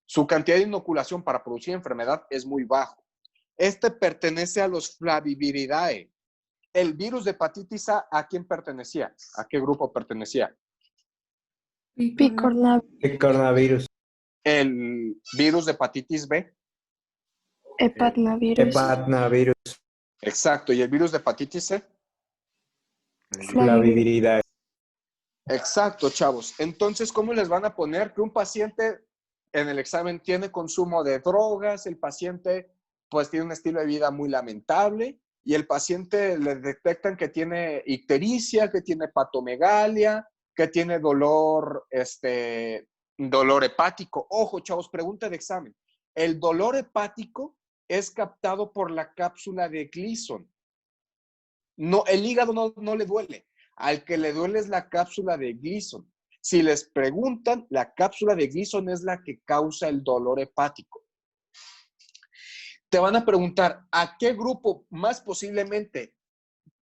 su cantidad de inoculación para producir enfermedad es muy bajo. Este pertenece a los Flaviviridae. El virus de hepatitis ¿a quién pertenecía? ¿A qué grupo pertenecía? Picornavirus. Coronavirus. El virus de hepatitis B. Hepatnavirus. Hepatnavirus. Exacto. ¿Y el virus de hepatitis C? Flaviviridae. Exacto, chavos. Entonces, ¿cómo les van a poner que un paciente en el examen tiene consumo de drogas, el paciente pues tiene un estilo de vida muy lamentable y el paciente le detectan que tiene ictericia, que tiene hepatomegalia, que tiene dolor hepático? Ojo, chavos, pregunta de examen. El dolor hepático es captado por la cápsula de Gleason. No, el hígado no le duele. Al que le duele es la cápsula de Gleason. Si les preguntan, la cápsula de Gleason es la que causa el dolor hepático. Te van a preguntar, ¿a qué grupo más posiblemente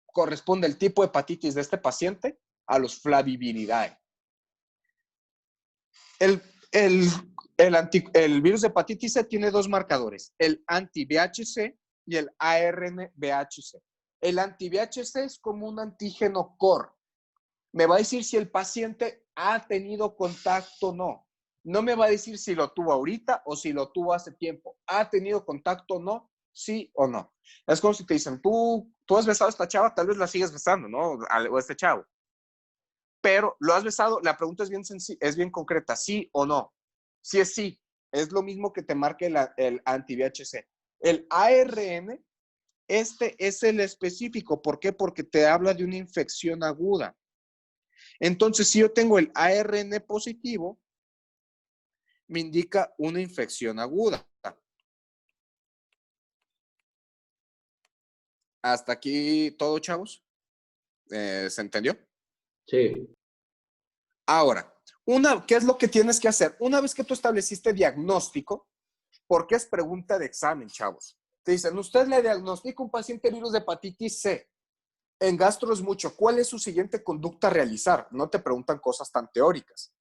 corresponde el tipo de hepatitis de este paciente? A los Flaviviridae. El virus de hepatitis C tiene dos marcadores, el anti-VHC y el ARN-VHC. El anti-VHC es como un antígeno core. Me va a decir si el paciente ha tenido contacto o no. No me va a decir si lo tuvo ahorita o si lo tuvo hace tiempo. ¿Ha tenido contacto o no? Sí o no. Es como si te dicen, tú has besado a esta chava, tal vez la sigues besando, ¿no? O a este chavo. Pero lo has besado, la pregunta es bien sencilla, es bien concreta, ¿sí o no? Si es sí, es lo mismo que te marque el anti-VHC. El ARN, este es el específico. ¿Por qué? Porque te habla de una infección aguda. Entonces, si yo tengo el ARN positivo, me indica una infección aguda. ¿Hasta aquí todo, chavos? ¿Se entendió? Sí. Ahora, ¿qué es lo que tienes que hacer? Una vez que tú estableciste diagnóstico, porque es pregunta de examen, chavos. Te dicen, usted le diagnostica un paciente virus de hepatitis C. En gastro es mucho. ¿Cuál es su siguiente conducta a realizar? No te preguntan cosas tan teóricas.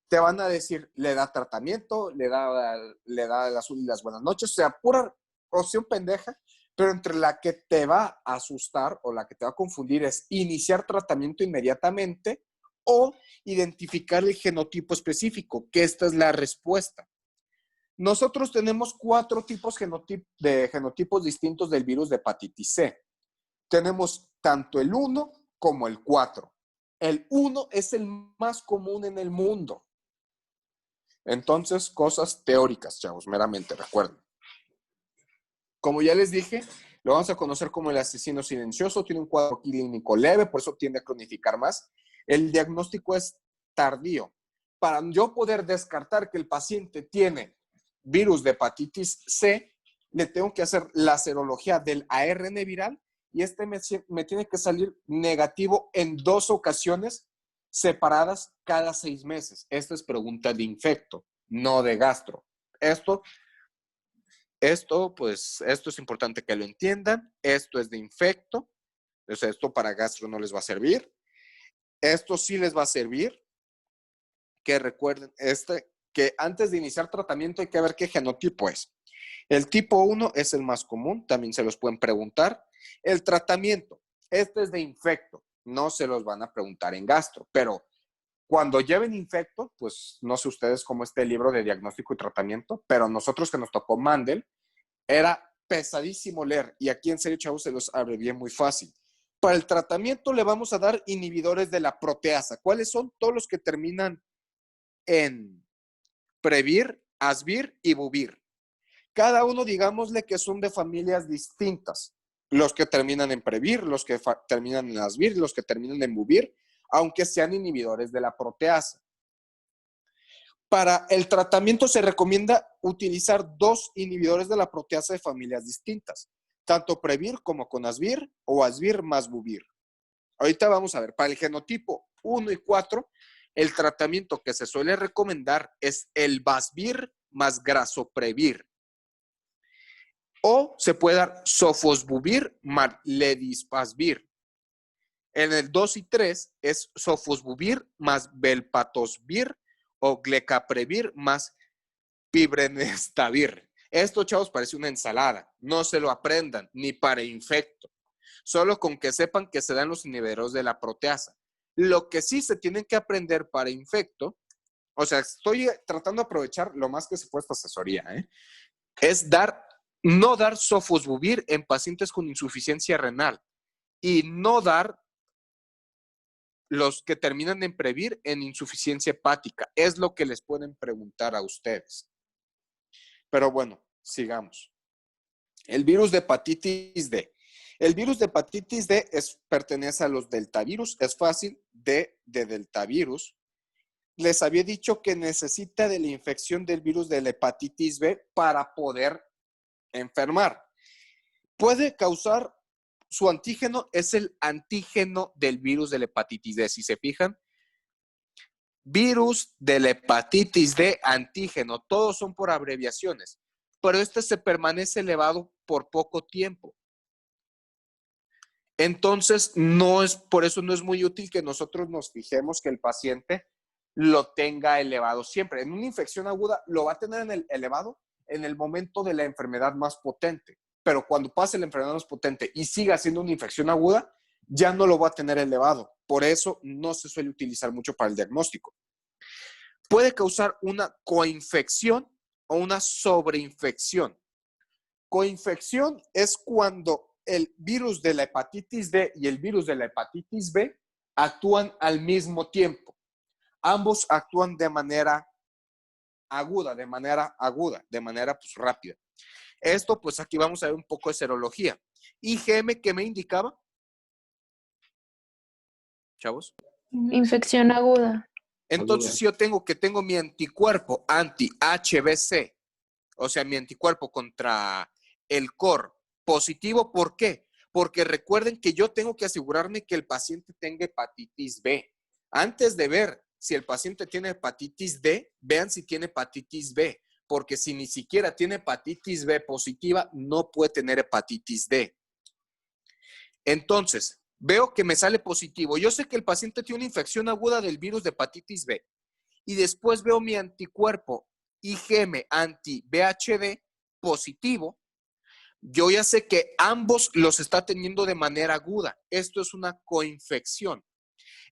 Te van a decir, le da tratamiento, le da el azul y las buenas noches, o sea, pura opción pendeja, pero entre la que te va a asustar o la que te va a confundir es iniciar tratamiento inmediatamente o identificar el genotipo específico, que esta es la respuesta. Nosotros tenemos 4 tipos de genotipos distintos del virus de hepatitis C. Tenemos tanto el 1 como el 4. El 1 es el más común en el mundo. Entonces, cosas teóricas, chavos, meramente, recuerden. Como ya les dije, lo vamos a conocer como el asesino silencioso, tiene un cuadro clínico leve, por eso tiende a cronificar más. El diagnóstico es tardío. Para yo poder descartar que el paciente tiene virus de hepatitis C, le tengo que hacer la serología del ARN viral y me tiene que salir negativo en 2 ocasiones separadas cada 6 meses. Esta es pregunta de infecto, no de gastro. Esto es importante que lo entiendan. Esto es de infecto. O sea, esto para gastro no les va a servir. Esto sí les va a servir. Que recuerden que antes de iniciar tratamiento hay que ver qué genotipo es. El tipo 1 es el más común, también se los pueden preguntar. El tratamiento, este es de infecto, no se los van a preguntar en gastro, pero cuando lleven infecto, pues no sé ustedes cómo está el libro de diagnóstico y tratamiento, pero nosotros que nos tocó Mandel, era pesadísimo leer y aquí en serio, chavos, se los abrevié muy fácil. Para el tratamiento le vamos a dar inhibidores de la proteasa. ¿Cuáles son? Todos los que terminan en Previr, Asvir y Buvir. Cada uno, digámosle que son de familias distintas. Los que terminan en Previr, los que terminan en Asvir, los que terminan en Buvir, aunque sean inhibidores de la proteasa. Para el tratamiento se recomienda utilizar 2 inhibidores de la proteasa de familias distintas, tanto Previr como con Asvir o Asvir más Buvir. Ahorita vamos a ver, para el genotipo 1 y 4, el tratamiento que se suele recomendar es el Vasvir más Grasoprevir. O se puede dar Sofosbuvir más Ledipasvir. En el 2 y 3 es Sofosbuvir más Velpatasvir o Glecaprevir más Pibrenestavir. Esto, chavos, parece una ensalada. No se lo aprendan, ni para infecto. Solo con que sepan que se dan los inhibidores de la proteasa. Lo que sí se tienen que aprender para infecto, o sea, estoy tratando de aprovechar lo más que se puede esta asesoría, es no dar Sofosbuvir en pacientes con insuficiencia renal y no dar los que terminan en Previr en insuficiencia hepática. Es lo que les pueden preguntar a ustedes. Pero bueno, sigamos. El virus de hepatitis D. El virus de hepatitis D pertenece a los deltavirus. Es fácil, de deltavirus. Les había dicho que necesita de la infección del virus de la hepatitis B para poder enfermar. Puede causar, su antígeno es el antígeno del virus de la hepatitis D. Si se fijan, virus de la hepatitis D, antígeno, todos son por abreviaciones, pero este se permanece elevado por poco tiempo. Entonces, por eso no es muy útil que nosotros nos fijemos que el paciente lo tenga elevado siempre. En una infección aguda lo va a tener elevado en el momento de la enfermedad más potente, pero cuando pase la enfermedad más potente y siga siendo una infección aguda, ya no lo va a tener elevado. Por eso no se suele utilizar mucho para el diagnóstico. Puede causar una coinfección o una sobreinfección. Coinfección es cuando el virus de la hepatitis D y el virus de la hepatitis B actúan al mismo tiempo. Ambos actúan de manera aguda, pues rápida. Esto, pues aquí vamos a ver un poco de serología. IgM, ¿qué me indicaba? Chavos. Infección aguda. Entonces, si yo tengo mi anticuerpo anti-HBC, o sea, mi anticuerpo contra el COR positivo, ¿por qué? Porque recuerden que yo tengo que asegurarme que el paciente tenga hepatitis B. Antes de ver si el paciente tiene hepatitis D, vean si tiene hepatitis B, porque si ni siquiera tiene hepatitis B positiva, no puede tener hepatitis D. Entonces, veo que me sale positivo. Yo sé que el paciente tiene una infección aguda del virus de hepatitis B. Y después veo mi anticuerpo IgM anti-BHD positivo. Yo ya sé que ambos los está teniendo de manera aguda. Esto es una coinfección.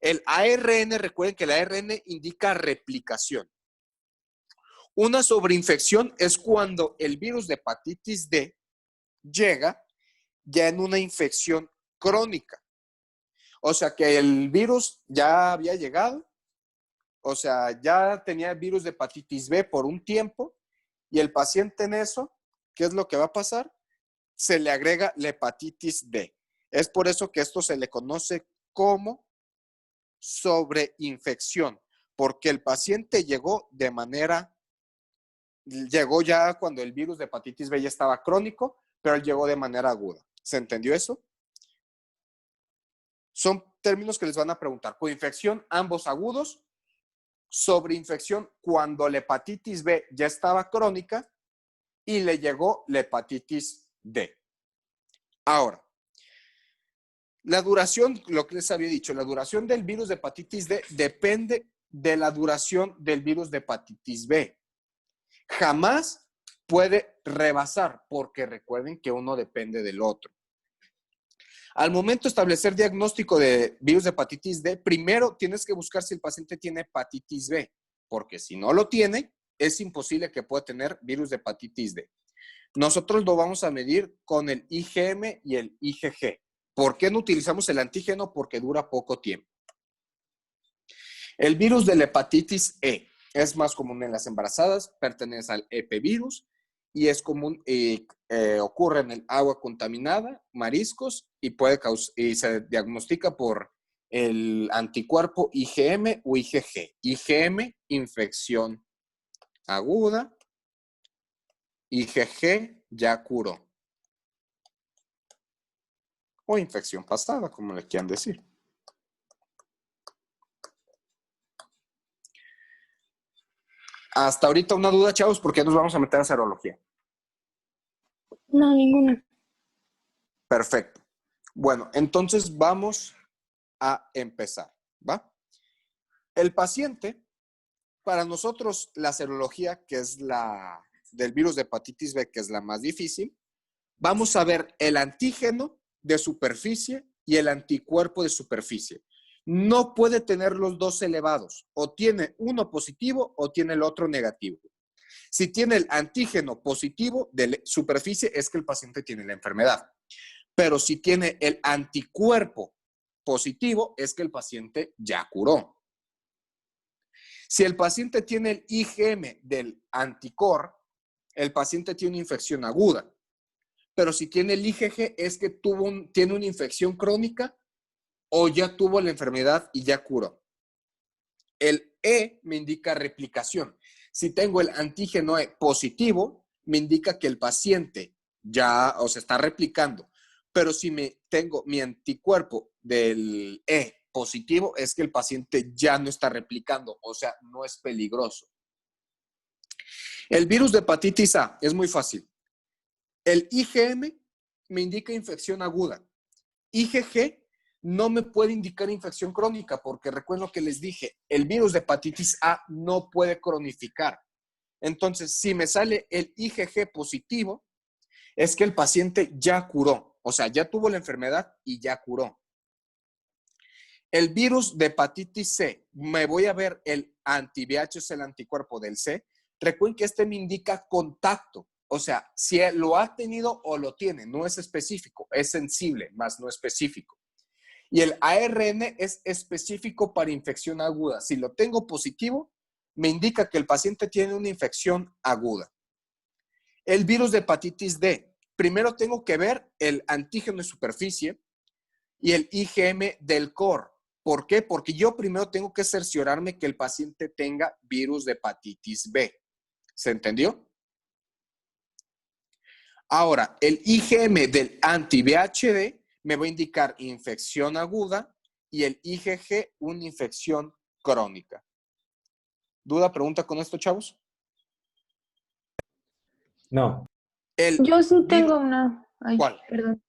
El ARN, recuerden que el ARN indica replicación. Una sobreinfección es cuando el virus de hepatitis D llega ya en una infección crónica. O sea que el virus ya había llegado, o sea, ya tenía el virus de hepatitis B por un tiempo y el paciente en eso, ¿qué es lo que va a pasar? Se le agrega la hepatitis D. Es por eso que esto se le conoce como sobreinfección, porque el paciente llegó ya cuando el virus de hepatitis B ya estaba crónico, pero él llegó de manera aguda. ¿Se entendió eso? Son términos que les van a preguntar. Coinfección, ambos agudos. Sobreinfección, cuando la hepatitis B ya estaba crónica y le llegó la hepatitis D. Ahora, la duración, lo que les había dicho, la duración del virus de hepatitis D depende de la duración del virus de hepatitis B. Jamás puede rebasar, porque recuerden que uno depende del otro. Al momento de establecer diagnóstico de virus de hepatitis D, primero tienes que buscar si el paciente tiene hepatitis B, porque si no lo tiene, es imposible que pueda tener virus de hepatitis D. Nosotros lo vamos a medir con el IgM y el IgG. ¿Por qué no utilizamos el antígeno? Porque dura poco tiempo. El virus de la hepatitis E es más común en las embarazadas, pertenece al epevirus y es común, ocurre en el agua contaminada, mariscos y se diagnostica por el anticuerpo IgM o IgG. IgM, infección aguda. IgG, ya curó. O infección pasada, como le quieran decir. Hasta ahorita una duda, chavos, porque nos vamos a meter a serología. No, ninguna. Perfecto. Bueno, entonces vamos a empezar, ¿va? El paciente, para nosotros la serología, que es la del virus de hepatitis B, que es la más difícil, vamos a ver el antígeno de superficie y el anticuerpo de superficie. No puede tener los dos elevados, o tiene uno positivo o tiene el otro negativo. Si tiene el antígeno positivo de superficie, es que el paciente tiene la enfermedad. Pero si tiene el anticuerpo positivo, es que el paciente ya curó. Si el paciente tiene el IgM del anticor, el paciente tiene una infección aguda. Pero si tiene el IgG, es que tiene una infección crónica o ya tuvo la enfermedad y ya curó. El E me indica replicación. Si tengo el antígeno E positivo, me indica que el paciente ya se está replicando. Pero si tengo mi anticuerpo del E positivo, es que el paciente ya no está replicando, o sea, no es peligroso. El virus de hepatitis A es muy fácil. El IgM me indica infección aguda. IgG no me puede indicar infección crónica, porque recuerdo lo que les dije, el virus de hepatitis A no puede cronificar. Entonces, si me sale el IgG positivo, es que el paciente ya curó, o sea, ya tuvo la enfermedad y ya curó. El virus de hepatitis C, me voy a ver el anti-VH, es el anticuerpo del C. Recuerden que este me indica contacto, o sea, si lo ha tenido o lo tiene, no es específico, es sensible, más no específico. Y el ARN es específico para infección aguda. Si lo tengo positivo, me indica que el paciente tiene una infección aguda. El virus de hepatitis D, primero tengo que ver el antígeno de superficie y el IgM del core. ¿Por qué? Porque yo primero tengo que cerciorarme que el paciente tenga virus de hepatitis B. ¿Se entendió? Ahora, el IgM del anti-VHD me va a indicar infección aguda y el IgG una infección crónica. ¿Duda, pregunta con esto, chavos? No. Yo sí tengo una. Ay, ¿Cuál? perdón.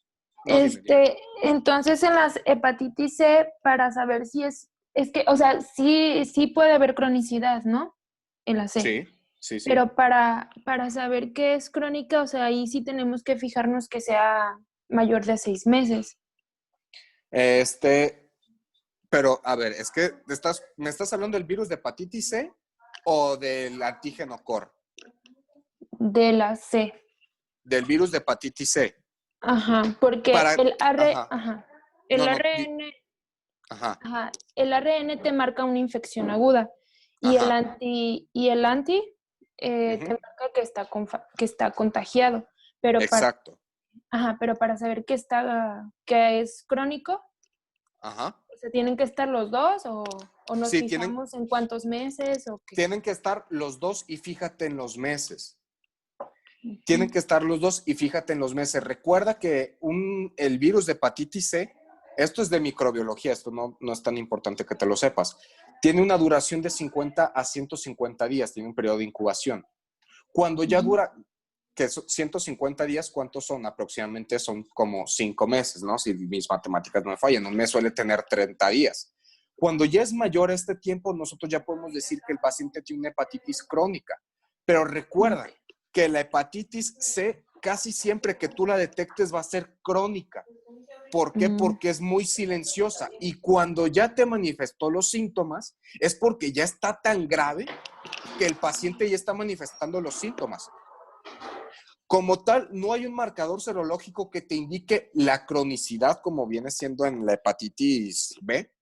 No, dime. Entonces en las hepatitis C, para saber si es que, o sea, sí puede haber cronicidad, ¿no? En la C. Sí. Pero para saber que es crónica, o sea, ahí sí tenemos que fijarnos que sea mayor de 6 meses. Pero a ver, es que ¿me estás hablando del virus de hepatitis C o del antígeno core? De la C. Del virus de hepatitis C. Ajá, porque el ARN te marca una infección aguda y el anti te marca que está contagiado, pero exacto. Pero para saber que es crónico, ¿se tienen que estar los dos o nos fijamos en cuántos meses o qué? Tienen que estar los dos y fíjate en los meses. Tienen que estar los dos y fíjate en los meses. Recuerda que el virus de hepatitis C esto es de microbiología, esto no es tan importante que te lo sepas. Tiene una duración de 50 a 150 días, tiene un periodo de incubación. Cuando ya dura, que 150 días, ¿cuántos son? Aproximadamente son como 5 meses, ¿no? Si mis matemáticas no me fallan, un mes suele tener 30 días. Cuando ya es mayor este tiempo, nosotros ya podemos decir que el paciente tiene una hepatitis crónica. Pero recuerda que la hepatitis C, casi siempre que tú la detectes, va a ser crónica. ¿Por qué? Porque es muy silenciosa. Y cuando ya te manifestó los síntomas, es porque ya está tan grave que el paciente ya está manifestando los síntomas. Como tal, no hay un marcador serológico que te indique la cronicidad, como viene siendo en la hepatitis B,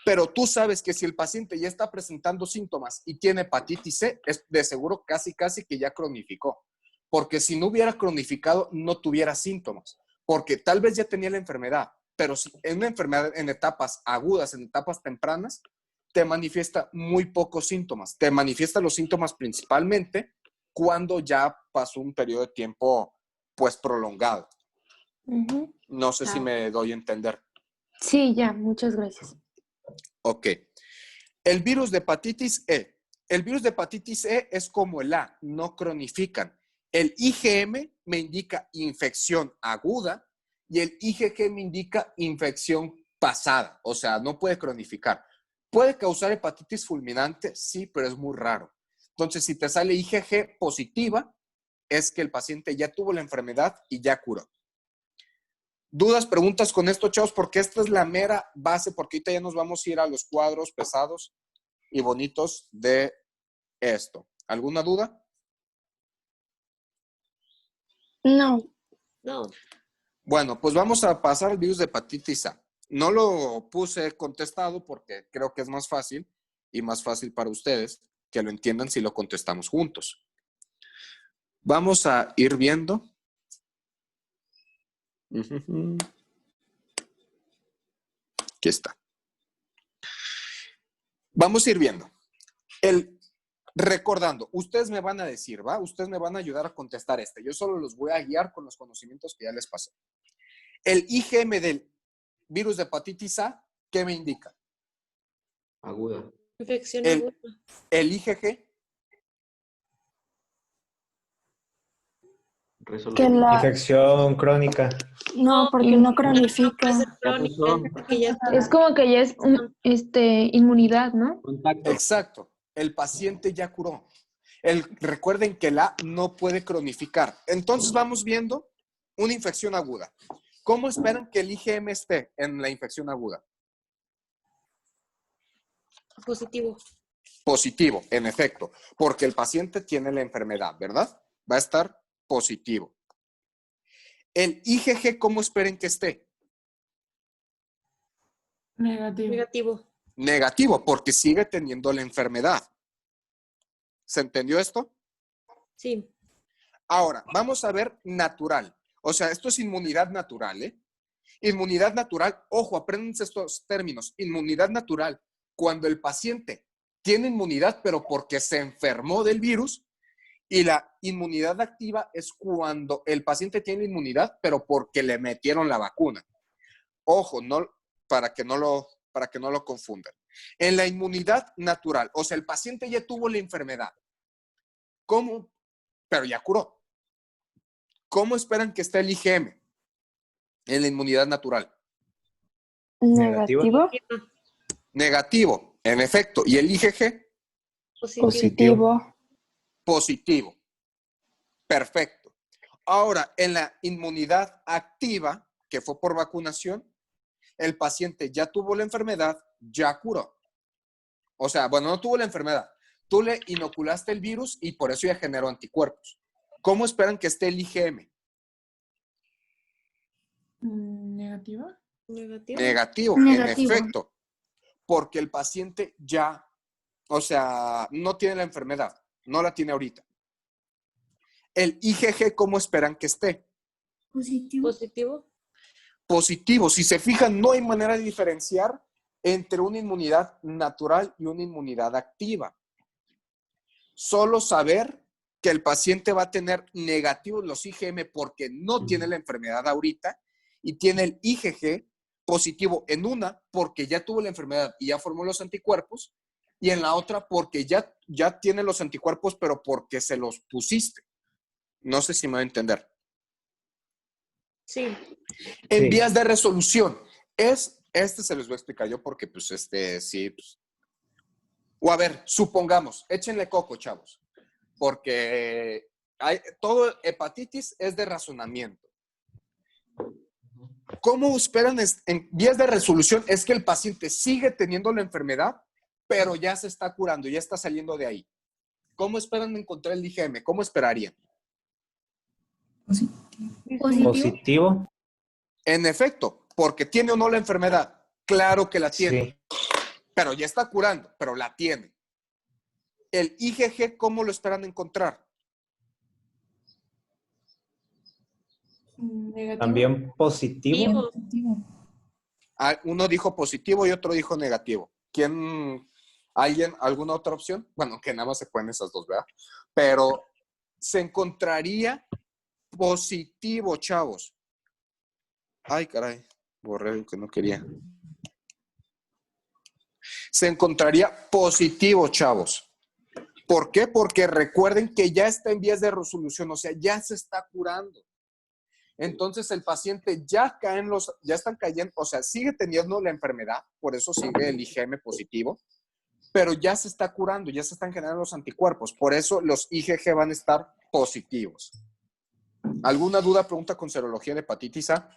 pero tú sabes que si el paciente ya está presentando síntomas y tiene hepatitis C, es de seguro casi que ya cronificó. Porque si no hubiera cronificado, no tuviera síntomas. Porque tal vez ya tenía la enfermedad, pero si en una enfermedad en etapas agudas, en etapas tempranas, te manifiesta muy pocos síntomas. Te manifiesta los síntomas principalmente cuando ya pasó un periodo de tiempo, pues, prolongado. No sé si me doy a entender. Sí, ya, muchas gracias. Ok. El virus de hepatitis E. El virus de hepatitis E es como el A, no cronifican. El IgM me indica infección aguda y el IgG me indica infección pasada, o sea, no puede cronificar. ¿Puede causar hepatitis fulminante? Sí, pero es muy raro. Entonces, si te sale IgG positiva, es que el paciente ya tuvo la enfermedad y ya curó. ¿Dudas, preguntas con esto, chavos? Porque esta es la mera base, porque ahorita ya nos vamos a ir a los cuadros pesados y bonitos de esto. ¿Alguna duda? No. Bueno, pues vamos a pasar al virus de hepatitis A. No lo puse contestado porque creo que es más fácil y más fácil para ustedes que lo entiendan si lo contestamos juntos. Vamos a ir viendo. Aquí está. Vamos a ir viendo. Recordando, ustedes me van a decir, ¿va? Ustedes me van a ayudar a contestar este. Yo solo los voy a guiar con los conocimientos que ya les pasé. El IgM del virus de hepatitis A, ¿qué me indica? Aguda. Infección aguda. El IgG. Infección crónica. No, porque no cronifica. Es como que ya es inmunidad, ¿no? Contacto. Exacto. El paciente ya curó. Recuerden que la no puede cronificar. Entonces vamos viendo una infección aguda. ¿Cómo esperan que el IgM esté en la infección aguda? Positivo. Positivo, en efecto, porque el paciente tiene la enfermedad, ¿verdad? Va a estar positivo. El IgG, ¿cómo esperen que esté? Negativo. Negativo, porque sigue teniendo la enfermedad. ¿Se entendió esto? Sí. Ahora, vamos a ver natural. O sea, esto es inmunidad natural, ¿eh? Inmunidad natural, ojo, apréndanse estos términos. Inmunidad natural, cuando el paciente tiene inmunidad, pero porque se enfermó del virus. Y la inmunidad activa es cuando el paciente tiene inmunidad, pero porque le metieron la vacuna. Ojo, para que no lo confundan. En la inmunidad natural, o sea, el paciente ya tuvo la enfermedad. ¿Cómo? Pero ya curó. ¿Cómo esperan que esté el IgM en la inmunidad natural? Negativo. Negativo, en efecto. ¿Y el IgG? Positivo. Positivo. Perfecto. Ahora, en la inmunidad activa, que fue por vacunación, el paciente ya tuvo la enfermedad, ya curó. O sea, bueno, no tuvo la enfermedad. Tú le inoculaste el virus y por eso ya generó anticuerpos. ¿Cómo esperan que esté el IgM? Negativo. Negativo, en efecto. Porque el paciente ya, o sea, no tiene la enfermedad, no la tiene ahorita. El IgG, ¿cómo esperan que esté? Positivo. Positivo. Si se fijan, no hay manera de diferenciar entre una inmunidad natural y una inmunidad activa. Solo saber que el paciente va a tener negativos los IgM porque no tiene la enfermedad ahorita y tiene el IgG positivo en una porque ya tuvo la enfermedad y ya formó los anticuerpos, y en la otra porque ya tiene los anticuerpos, pero porque se los pusiste. No sé si me va a entender. Sí. En vías de resolución, se los voy a explicar yo porque, pues, sí. Pues. O a ver, supongamos, échenle coco, chavos, porque todo hepatitis es de razonamiento. ¿Cómo esperan en vías de resolución? Es que el paciente sigue teniendo la enfermedad, pero ya se está curando, ya está saliendo de ahí. ¿Cómo esperan encontrar el IgM? ¿Cómo esperarían? Positivo. En efecto, porque tiene o no la enfermedad. Claro que la tiene. Sí. Pero ya está curando, pero la tiene. El IgG, ¿cómo lo esperan encontrar? Negativo. También positivo. Uno dijo positivo y otro dijo negativo. ¿Alguna otra opción? Bueno, que nada más se pueden esas dos, ¿verdad? Pero se encontraría positivo, chavos. Ay, caray, borré lo que no quería. Se encontraría positivo, chavos. ¿Por qué? Porque recuerden que ya está en vías de resolución, o sea, ya se está curando. Entonces el paciente ya están cayendo, o sea, sigue teniendo la enfermedad, por eso sigue el IgM positivo, pero ya se está curando, ya se están generando los anticuerpos, por eso los IgG van a estar positivos. ¿Alguna duda, pregunta con serología de hepatitis A?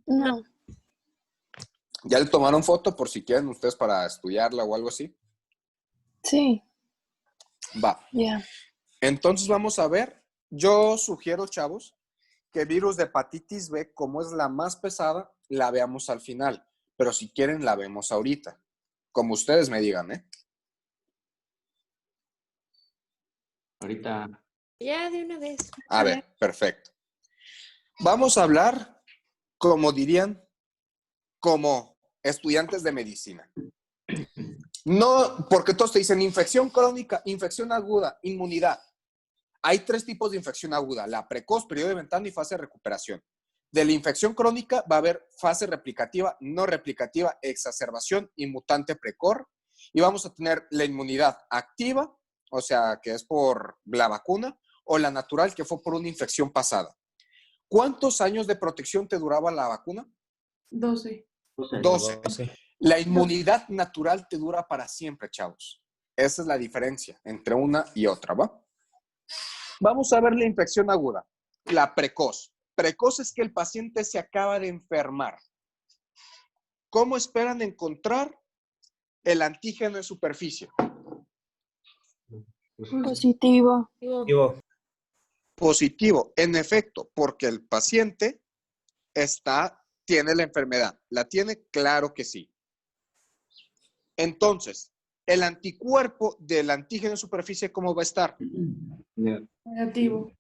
No. ¿Ya le tomaron foto por si quieren ustedes para estudiarla o algo así? Sí. Va. Yeah. Entonces vamos a ver. Yo sugiero, chavos, que virus de hepatitis B, como es la más pesada, la veamos al final. Pero si quieren, la vemos ahorita. Como ustedes me digan, ¿eh? Ahorita. Ya, de una vez. A ver, perfecto. Vamos a hablar, como dirían, como estudiantes de medicina. No, porque todos te dicen infección crónica, infección aguda, inmunidad. Hay 3 tipos de infección aguda: la precoz, periodo de ventana y fase de recuperación. De la infección crónica va a haber fase replicativa, no replicativa, exacerbación y mutante precoz. Y vamos a tener la inmunidad activa, o sea, que es por la vacuna, o la natural, que fue por una infección pasada. ¿Cuántos años de protección te duraba la vacuna? 12. 12. La inmunidad natural te dura para siempre, chavos. Esa es la diferencia entre una y otra, ¿va? Vamos a ver la infección aguda, la precoz. Precoz es que el paciente se acaba de enfermar. ¿Cómo esperan encontrar el antígeno en superficie? Positivo. Positivo, en efecto, porque el paciente tiene la enfermedad. ¿La tiene? Claro que sí. Entonces, el anticuerpo del antígeno en superficie, ¿cómo va a estar? Negativo.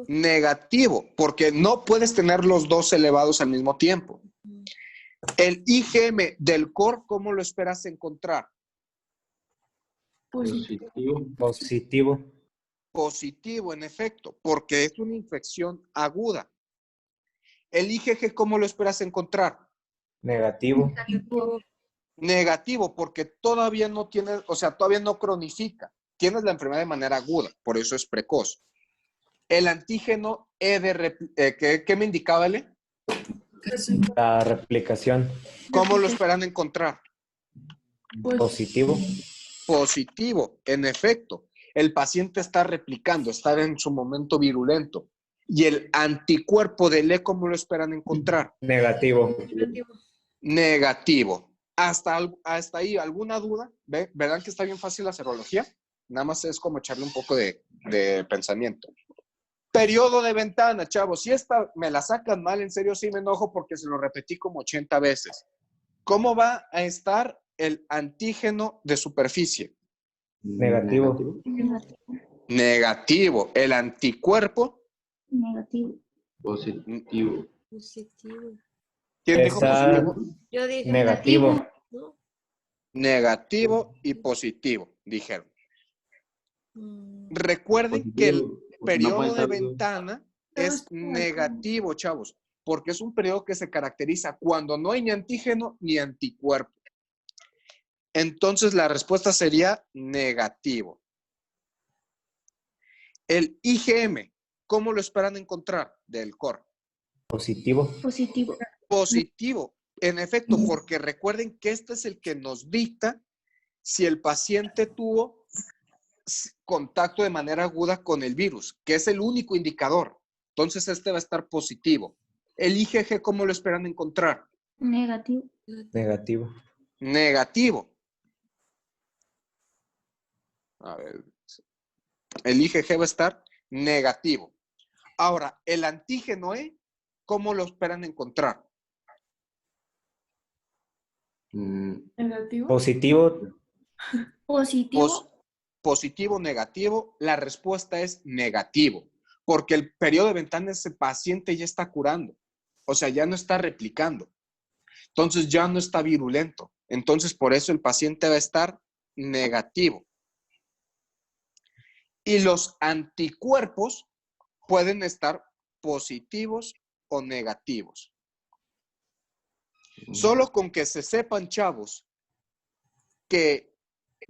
Negativo, porque no puedes tener los dos elevados al mismo tiempo. El IgM del core, ¿cómo lo esperas encontrar? Positivo. Positivo, en efecto, porque es una infección aguda. El IgG, ¿cómo lo esperas encontrar? Negativo. Negativo, porque todavía no tienes, o sea, todavía no cronifica. Tienes la enfermedad de manera aguda, por eso es precoz. El antígeno ¿qué me indicaba, Ale? La replicación. ¿Cómo lo esperan encontrar? Positivo. Positivo, en efecto. El paciente está replicando, está en su momento virulento. ¿Y el anticuerpo del E, cómo lo esperan encontrar? Negativo. Negativo. Hasta ahí, ¿alguna duda? ¿Verdad que está bien fácil la serología? Nada más es como echarle un poco de pensamiento. Periodo de ventana, chavos. Si esta me la sacan mal, en serio sí me enojo porque se lo repetí como 80 veces. ¿Cómo va a estar el antígeno de superficie? Negativo. Negativo. ¿El anticuerpo? Negativo. Positivo. ¿Quién dijo positivo? Yo dije negativo. ¿No? Negativo y positivo, dijeron. Recuerden que el periodo de ventana es negativo, chavos, porque es un periodo que se caracteriza cuando no hay ni antígeno ni anticuerpo. Entonces la respuesta sería negativo. El IgM, ¿cómo lo esperan encontrar del core? Positivo. Positivo. Positivo, en efecto, porque recuerden que este es el que nos dicta si el paciente tuvo contacto de manera aguda con el virus, que es el único indicador. Entonces este va a estar positivo. El IgG, ¿cómo lo esperan encontrar? Negativo. Negativo. Negativo. A ver. El IgG va a estar negativo. Ahora, el antígeno E, ¿cómo lo esperan encontrar? Negativo. Positivo. Positivo. Positivo, negativo. La respuesta es negativo, porque el periodo de ventana ese paciente ya está curando. O sea, ya no está replicando. Entonces ya no está virulento. Entonces por eso el paciente va a estar negativo. Y los anticuerpos pueden estar positivos o negativos. Solo con que se sepan, chavos, que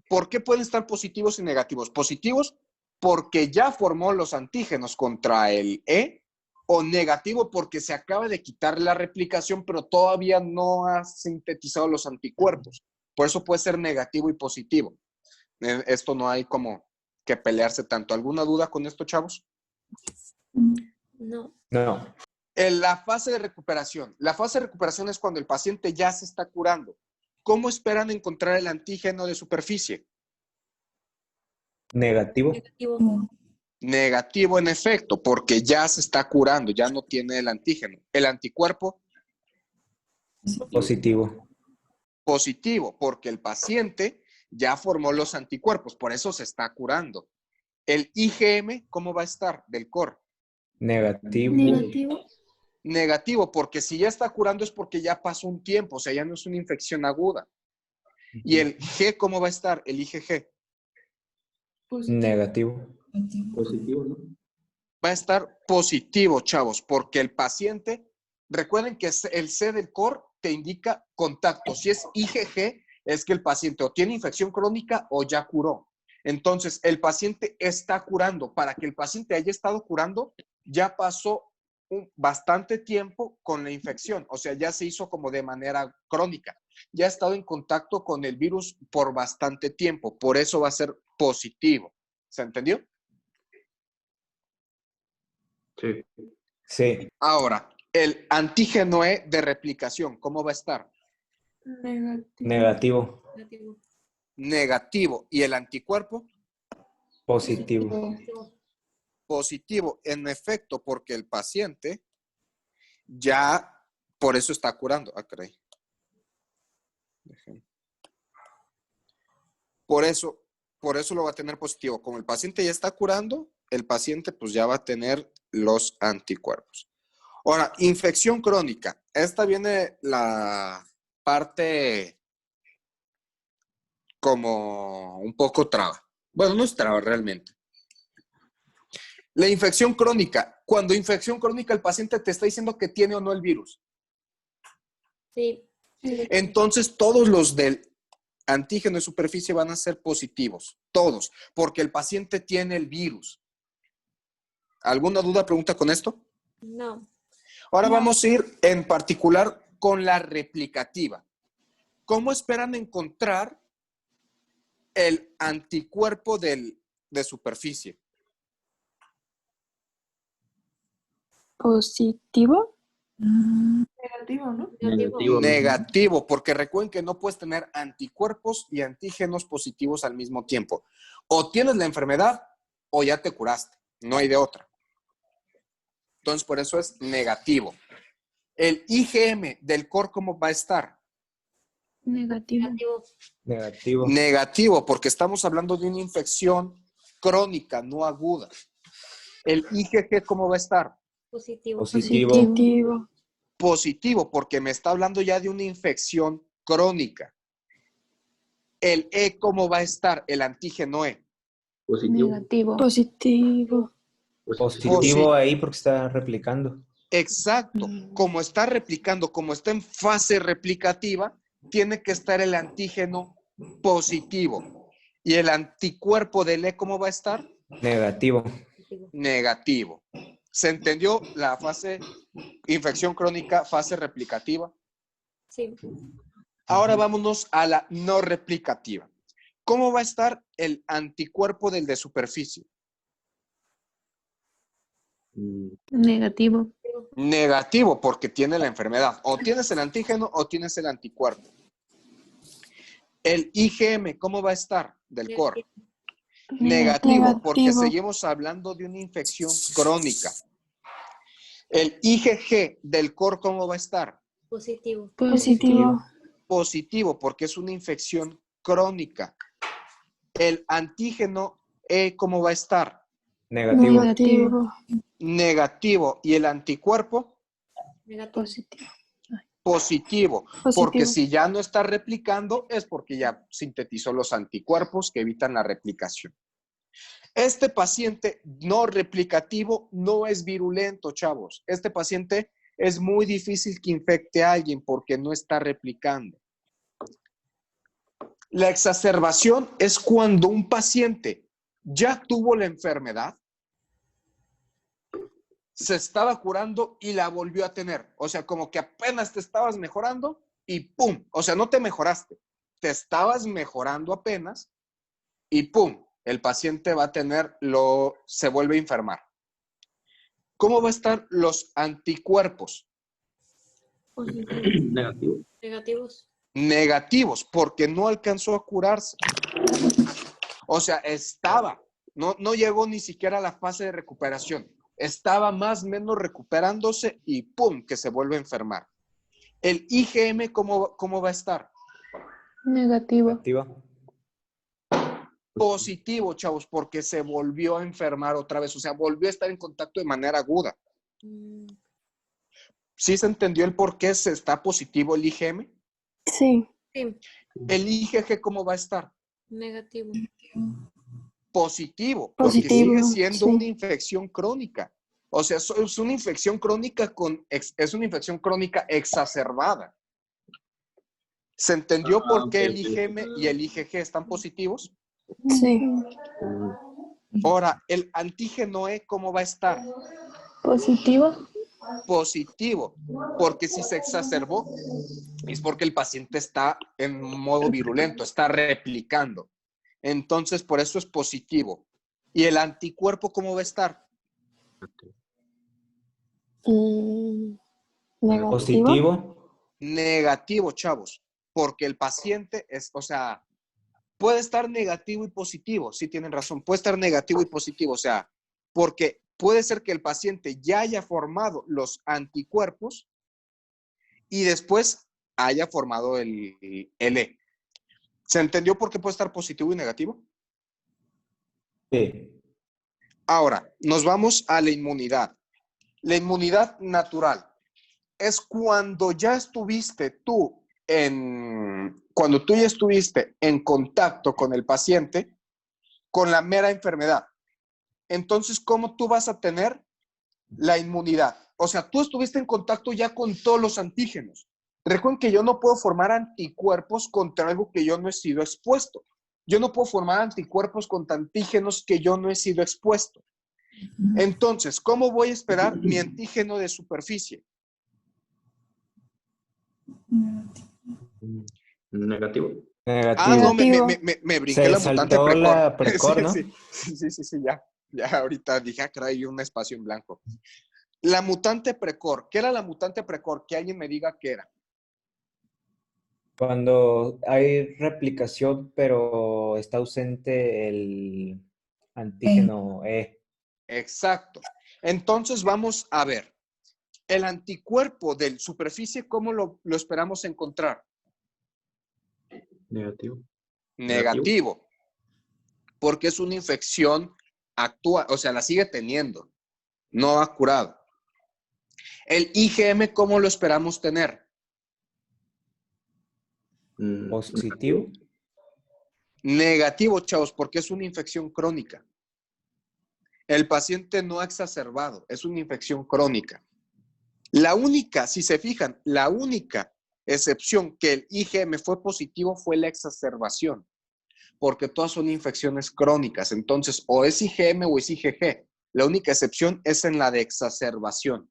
¿por qué pueden estar positivos y negativos? Positivos porque ya formó los antígenos contra el E, o negativo porque se acaba de quitar la replicación, pero todavía no ha sintetizado los anticuerpos. Por eso puede ser negativo y positivo. Esto no hay como que pelearse tanto. ¿Alguna duda con esto, chavos? No. No. En la fase de recuperación. La fase de recuperación es cuando el paciente ya se está curando. ¿Cómo esperan encontrar el antígeno de superficie? Negativo. Negativo. Negativo, en efecto, porque ya se está curando, ya no tiene el antígeno. El anticuerpo, Positivo. positivo, porque el paciente ya formó los anticuerpos, por eso se está curando. El IgM, ¿cómo va a estar del core? Negativo. Negativo. Negativo, porque si ya está curando es porque ya pasó un tiempo, o sea, ya no es una infección aguda. ¿Y el G cómo va a estar? El IgG. Negativo. Positivo, ¿no? Va a estar positivo, chavos, porque el paciente, recuerden que el C del core te indica contacto. Si es IgG, es que el paciente o tiene infección crónica o ya curó. Entonces, el paciente está curando. Para que el paciente haya estado curando, ya pasó bastante tiempo con la infección. O sea, ya se hizo como de manera crónica. Ya ha estado en contacto con el virus por bastante tiempo. Por eso va a ser positivo. ¿Se entendió? Sí. Sí. Ahora, el antígeno E de replicación, ¿cómo va a estar? Negativo. Negativo. Negativo. ¿Y el anticuerpo? Positivo. Positivo. En efecto, porque el paciente ya por eso está curando. Ah, caray. Por eso lo va a tener positivo. Como el paciente ya está curando, el paciente pues ya va a tener los anticuerpos. Ahora, infección crónica. Esta viene la parte como un poco traba. Bueno, no es traba realmente. La infección crónica. Cuando infección crónica el paciente te está diciendo que tiene o no el virus. Sí. Entonces todos los del antígeno de superficie van a ser positivos. Todos. Porque el paciente tiene el virus. ¿Alguna duda, pregunta con esto? No. Ahora vamos a ir en particular con la replicativa. ¿Cómo esperan encontrar el anticuerpo de superficie? Positivo. Negativo, ¿no? Negativo. Negativo, porque recuerden que no puedes tener anticuerpos y antígenos positivos al mismo tiempo. O tienes la enfermedad o ya te curaste. No hay de otra. Entonces, por eso es negativo. El IgM del core, ¿cómo va a estar? Negativo. Negativo. Negativo, porque estamos hablando de una infección crónica, no aguda. El IgG, ¿cómo va a estar? Positivo. Positivo. Positivo, porque me está hablando ya de una infección crónica. El E, ¿cómo va a estar? El antígeno E. Positivo. Negativo. Positivo. Positivo ahí porque está replicando. Exacto. Como está replicando, como está en fase replicativa, tiene que estar el antígeno positivo. ¿Y el anticuerpo del E cómo va a estar? Negativo. Negativo. ¿Se entendió la fase infección crónica, fase replicativa? Sí. Ahora vámonos a la no replicativa. ¿Cómo va a estar el anticuerpo del de superficie? Negativo. Negativo, porque tiene la enfermedad. O tienes el antígeno o tienes el anticuerpo. El IgM, ¿cómo va a estar del core? Negativo, porque seguimos hablando de una infección crónica. El IgG del core, ¿cómo va a estar? Positivo. Positivo, porque es una infección crónica. El antígeno E, ¿cómo va a estar? Negativo. Negativo. ¿Y el anticuerpo? Negativo. Positivo. Porque si ya no está replicando, es porque ya sintetizó los anticuerpos que evitan la replicación. Este paciente no replicativo no es virulento, chavos. Este paciente es muy difícil que infecte a alguien porque no está replicando. La exacerbación es cuando un paciente ya tuvo la enfermedad, se estaba curando y la volvió a tener. O sea, como que apenas te estabas mejorando y ¡pum! O sea, no te mejoraste. Te estabas mejorando apenas y ¡pum! El paciente va a se vuelve a enfermar. ¿Cómo va a estar los anticuerpos? Negativos. Negativos, porque no alcanzó a curarse. O sea, no llegó ni siquiera a la fase de recuperación. Estaba más o menos recuperándose y ¡pum! Que se vuelve a enfermar. El IgM, ¿cómo va a estar? Negativo. Positivo, chavos, porque se volvió a enfermar otra vez. O sea, volvió a estar en contacto de manera aguda. ¿Sí se entendió el por qué se está positivo el IgM? Sí. ¿El IgG cómo va a estar? Negativo. Positivo, porque sigue siendo una infección crónica. O sea, es una infección crónica es una infección crónica exacerbada. ¿Se entendió por qué el IgM y el IgG están positivos? Sí. Ahora, ¿el antígeno E cómo va a estar? Positivo, porque si se exacerbó es porque el paciente está en modo virulento, está replicando. Entonces, por eso es positivo. ¿Y el anticuerpo cómo va a estar? Negativo. Negativo, chavos, porque el paciente puede estar negativo y positivo, sí tienen razón, puede estar negativo y positivo, o sea, porque puede ser que el paciente ya haya formado los anticuerpos y después haya formado el E. ¿Se entendió por qué puede estar positivo y negativo? Sí. Ahora, nos vamos a la inmunidad. La inmunidad natural es cuando ya estuviste cuando tú ya estuviste en contacto con el paciente con la mera enfermedad. Entonces, ¿cómo tú vas a tener la inmunidad? O sea, tú estuviste en contacto ya con todos los antígenos. Recuerden que yo no puedo formar anticuerpos contra algo que yo no he sido expuesto. Yo no puedo formar anticuerpos contra antígenos que yo no he sido expuesto. Entonces, ¿cómo voy a esperar mi antígeno de superficie? Negativo. No, me brinqué Se la mutante saltó precor. la precor, ¿no? Sí, ya ahorita dije, hay un espacio en blanco. La mutante precor, ¿qué era la mutante precor? Que alguien me diga qué era. Cuando hay replicación, pero está ausente el antígeno E. Exacto. Entonces vamos a ver. El anticuerpo del superficie, ¿cómo lo esperamos encontrar? Negativo. Porque es una infección actual, o sea, la sigue teniendo, no ha curado. El IgM, ¿cómo lo esperamos tener? Positivo. Negativo, chavos, porque es una infección crónica. El paciente no ha exacerbado, es una infección crónica. La única, si se fijan, la única excepción que el IgM fue positivo fue la exacerbación, porque todas son infecciones crónicas. Entonces, o es IgM o es IgG. La única excepción es en la de exacerbación.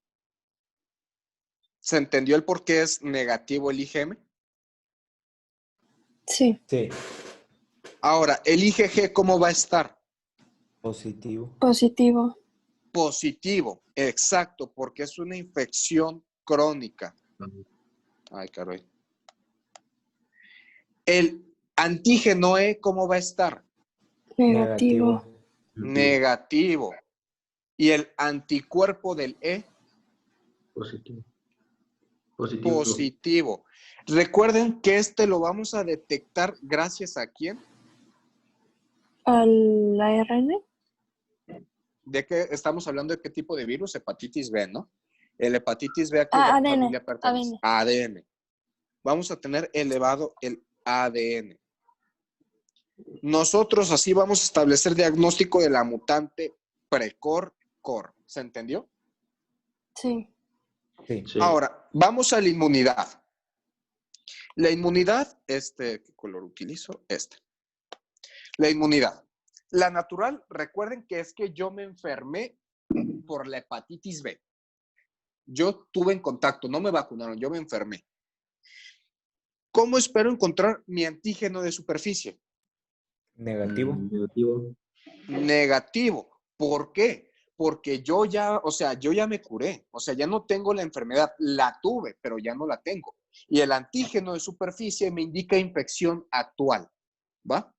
¿Se entendió el por qué es negativo el IgM? Sí. Sí. Ahora, ¿el IgG cómo va a estar? Positivo. Positivo. Positivo, exacto, porque es una infección crónica. Ay, caray. El antígeno E, ¿cómo va a estar? Negativo. Negativo. ¿Y el anticuerpo del E? Positivo. Positivo. Recuerden que este lo vamos a detectar gracias a ¿quién? ¿Al ARN? ¿De qué estamos hablando? ¿De qué tipo de virus? Hepatitis B, ¿no? El hepatitis B, ¿a qué ADN. familia pertenece? ADN. Vamos a tener elevado el ADN. Nosotros así vamos a establecer diagnóstico de la mutante PRECOR-COR. ¿Se entendió? Sí. Sí. Ahora, vamos a la inmunidad. La inmunidad, ¿qué color utilizo? La inmunidad. La natural, recuerden que es que yo me enfermé por la hepatitis B. Yo tuve en contacto, no me vacunaron, yo me enfermé. ¿Cómo espero encontrar mi antígeno de superficie? Negativo. Negativo. ¿Por qué? Porque yo ya me curé. O sea, ya no tengo la enfermedad. La tuve, pero ya no la tengo. Y el antígeno de superficie me indica infección actual. ¿Va?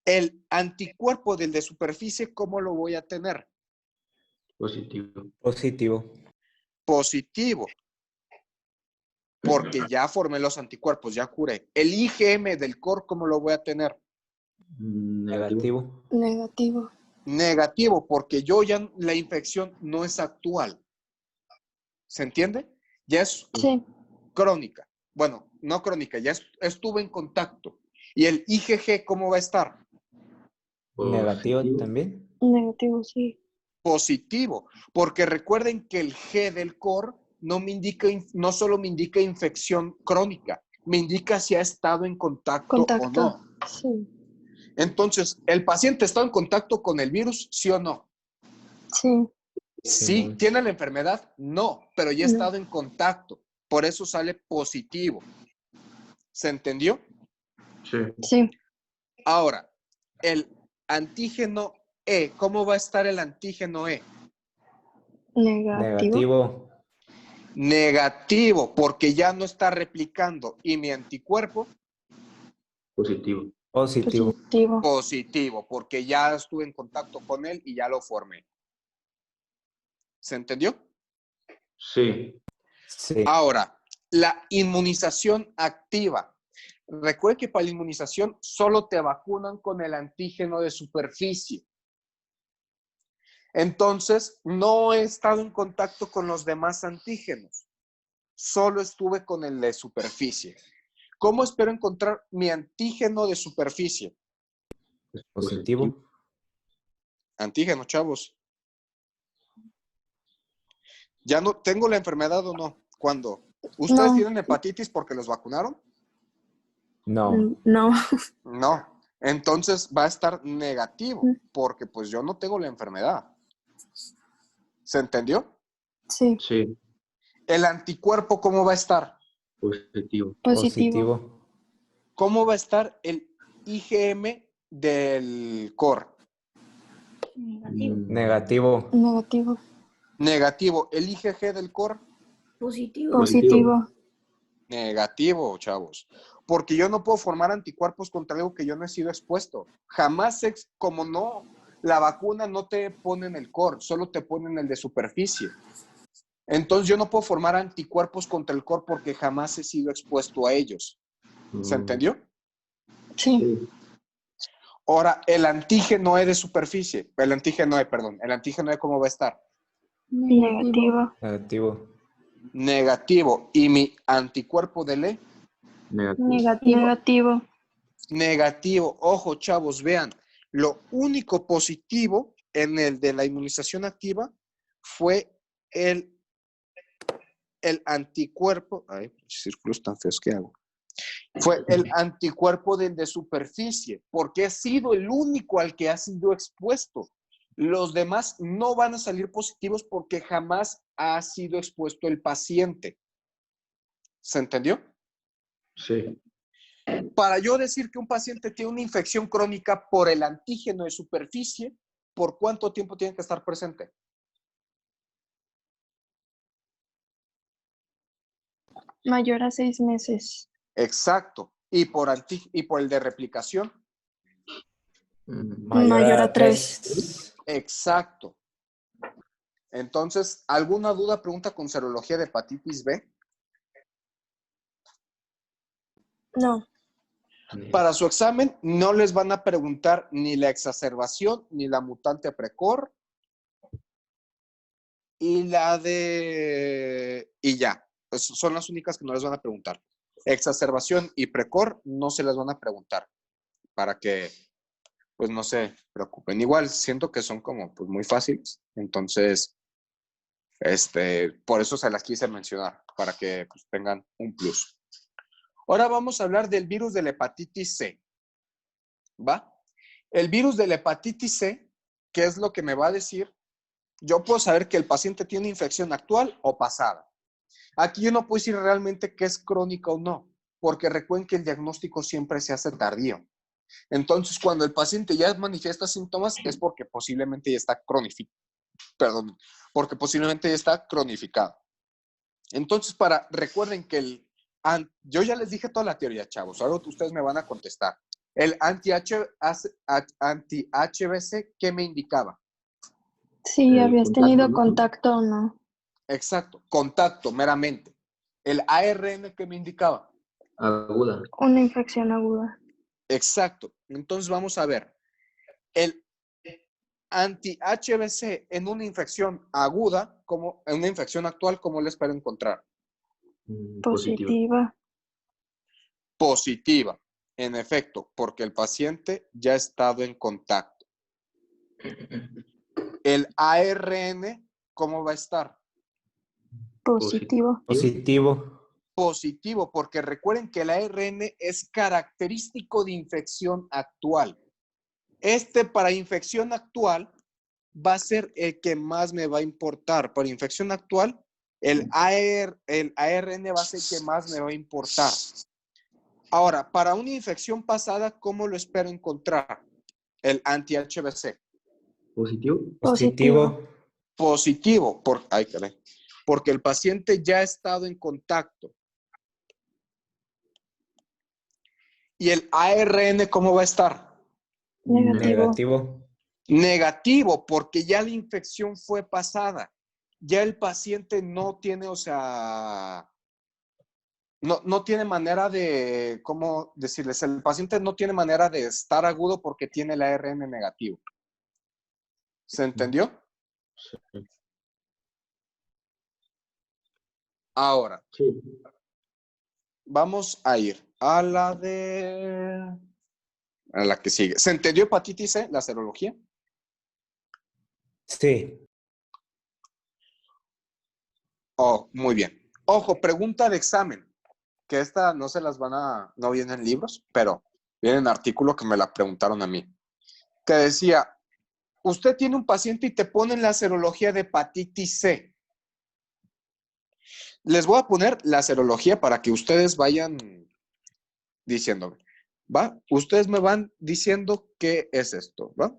El anticuerpo del de superficie, ¿cómo lo voy a tener? Positivo. Positivo. Porque ya formé los anticuerpos, ya curé. El IgM del core, ¿cómo lo voy a tener? Negativo. Negativo. Negativo, porque yo ya la infección no es actual. ¿Se entiende? Ya es crónica. Bueno, no crónica, ya estuve en contacto. ¿Y el IgG cómo va a estar? Negativo también. Negativo, sí. Positivo, porque recuerden que el G del core no solo me indica infección crónica, me indica si ha estado en contacto o no. Sí. Entonces, ¿el paciente ha estado en contacto con el virus, sí o no? Sí. Sí. ¿Tiene la enfermedad? No, pero ya ha estado en contacto. Por eso sale positivo. ¿Se entendió? Sí. Ahora, el antígeno E, ¿cómo va a estar el antígeno E? Negativo. Negativo, porque ya no está replicando. ¿Y mi anticuerpo? Positivo. Positivo, porque ya estuve en contacto con él y ya lo formé. ¿Se entendió? Sí. Ahora, la inmunización activa. Recuerda que para la inmunización solo te vacunan con el antígeno de superficie. Entonces, no he estado en contacto con los demás antígenos. Solo estuve con el de superficie. ¿Cómo espero encontrar mi antígeno de superficie? Positivo. Antígeno, chavos. ¿Ya no tengo la enfermedad o no? ¿Cuándo? ¿Ustedes tienen hepatitis porque los vacunaron? No. No. Entonces va a estar negativo porque pues yo no tengo la enfermedad. ¿Se entendió? Sí. ¿El anticuerpo cómo va a estar? Positivo. ¿Cómo va a estar el IgM del core? Negativo. Negativo. ¿El IgG del core? Positivo. Negativo, chavos. Porque yo no puedo formar anticuerpos contra algo que yo no he sido expuesto. Jamás, como no, la vacuna no te pone en el core, solo te pone en el de superficie. Entonces yo no puedo formar anticuerpos contra el core porque jamás he sido expuesto a ellos. ¿Se entendió? Sí. Ahora, el antígeno E de superficie. El antígeno E, ¿cómo va a estar? Negativo. ¿Y mi anticuerpo del E? Negativo. Ojo, chavos, vean. Lo único positivo en el de la inmunización activa fue el el anticuerpo, ay, círculos tan feos que hago. Fue el anticuerpo del de superficie, porque he sido el único al que ha sido expuesto. Los demás no van a salir positivos porque jamás ha sido expuesto el paciente. ¿Se entendió? Sí. Para yo decir que un paciente tiene una infección crónica por el antígeno de superficie, ¿por cuánto tiempo tiene que estar presente? Mayor a 6 meses. Exacto. ¿Y por el de replicación? Mayor a 3. Exacto. Entonces, ¿alguna duda, pregunta con serología de hepatitis B? No. Para su examen no les van a preguntar ni la exacerbación, ni la mutante precor, y ya. Pues son las únicas que no les van a preguntar. Exacerbación y precor no se les van a preguntar, para que pues no se preocupen. Igual siento que son como pues muy fáciles, entonces por eso se las quise mencionar, para que pues, tengan un plus. Ahora vamos a hablar del virus de la hepatitis C. ¿Va? El virus de la hepatitis C, ¿qué es lo que me va a decir? Yo puedo saber que el paciente tiene infección actual o pasada. Aquí yo no puedo decir realmente que es crónica o no, porque recuerden que el diagnóstico siempre se hace tardío. Entonces, cuando el paciente ya manifiesta síntomas, es porque posiblemente ya está cronificado. Entonces, recuerden que yo ya les dije toda la teoría, chavos. Ahora ustedes me van a contestar. El anti-HBC, ¿qué me indicaba? Sí, habías tenido contacto o no. Exacto, contacto meramente. El ARN, ¿qué me indicaba? Aguda. Una infección aguda. Exacto. Entonces vamos a ver. El anti-HBC en una infección aguda, en una infección actual, ¿cómo le espero encontrar? Positiva. Positiva, en efecto, porque el paciente ya ha estado en contacto. El ARN, ¿cómo va a estar? Positivo. Positivo, porque recuerden que el ARN es característico de infección actual. Para infección actual va a ser el que más me va a importar. Para infección actual, el ARN va a ser el que más me va a importar. Ahora, para una infección pasada, ¿cómo lo espero encontrar? El anti-HBC. Positivo, porque el paciente ya ha estado en contacto. ¿Y el ARN cómo va a estar? Negativo, porque ya la infección fue pasada. Ya el paciente no tiene, no tiene manera de, ¿cómo decirles? El paciente no tiene manera de estar agudo porque tiene el ARN negativo. ¿Se entendió? Sí. Ahora, sí. Vamos a ir a la que sigue. ¿Se entendió hepatitis C, la serología? Sí. Oh, muy bien. Ojo, pregunta de examen, que esta no no viene en libros, pero viene en artículo que me la preguntaron a mí, que decía, usted tiene un paciente y te ponen la serología de hepatitis C. Les voy a poner la serología para que ustedes vayan diciéndome, ¿va? Ustedes me van diciendo qué es esto, ¿va?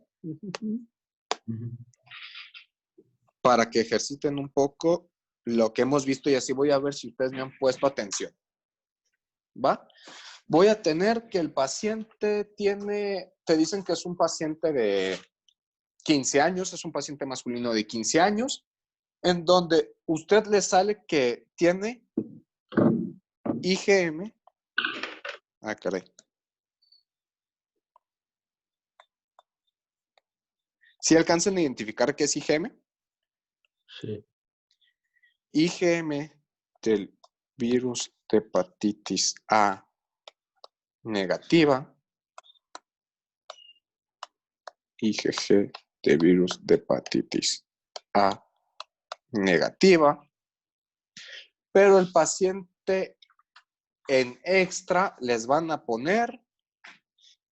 Para que ejerciten un poco lo que hemos visto y así voy a ver si ustedes me han puesto atención. ¿Va? Voy a tener que el paciente te dicen que es un paciente de 15 años, es un paciente masculino de 15 años, en donde usted le sale que tiene IgM. Ah, caray. ¿Sí alcanzan a identificar qué es IgM? Sí. IgM del virus de hepatitis A negativa. IgG de virus de hepatitis A negativa. Pero el paciente en extra les van a poner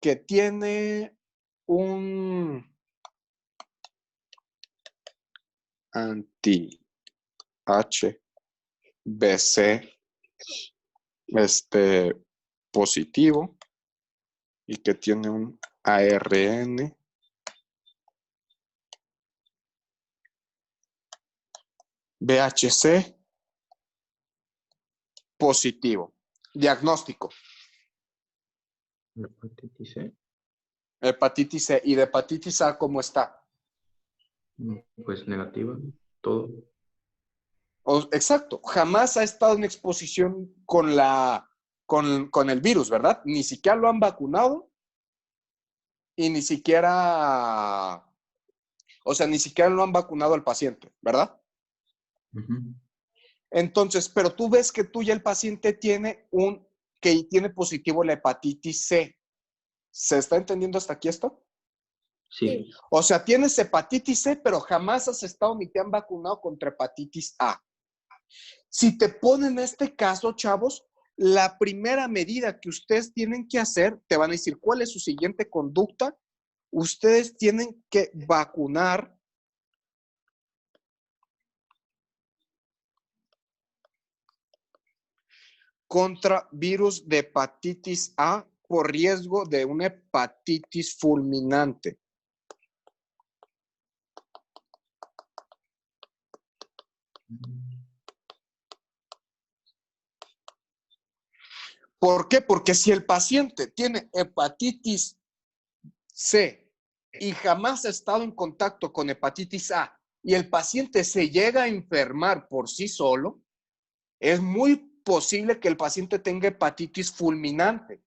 que tiene un anti-HBC positivo y que tiene un ARN VHC positivo. Diagnóstico. Hepatitis C. Hepatitis C. ¿Y de hepatitis A cómo está? Pues negativa, todo. Exacto. Jamás ha estado en exposición con el virus, ¿verdad? Ni siquiera lo han vacunado y ni siquiera lo han vacunado al paciente, ¿verdad? Uh-huh. Entonces, pero tú ves que tú ya el paciente tiene positivo la hepatitis C. ¿Se está entendiendo hasta aquí esto? Sí. O sea, tienes hepatitis C, pero jamás has estado ni te han vacunado contra hepatitis A. Si te ponen este caso, chavos, la primera medida que ustedes tienen que hacer, te van a decir cuál es su siguiente conducta. Ustedes tienen que vacunar contra virus de hepatitis A por riesgo de una hepatitis fulminante. ¿Por qué? Porque si el paciente tiene hepatitis C y jamás ha estado en contacto con hepatitis A y el paciente se llega a enfermar por sí solo, es muy posible que el paciente tenga hepatitis fulminante.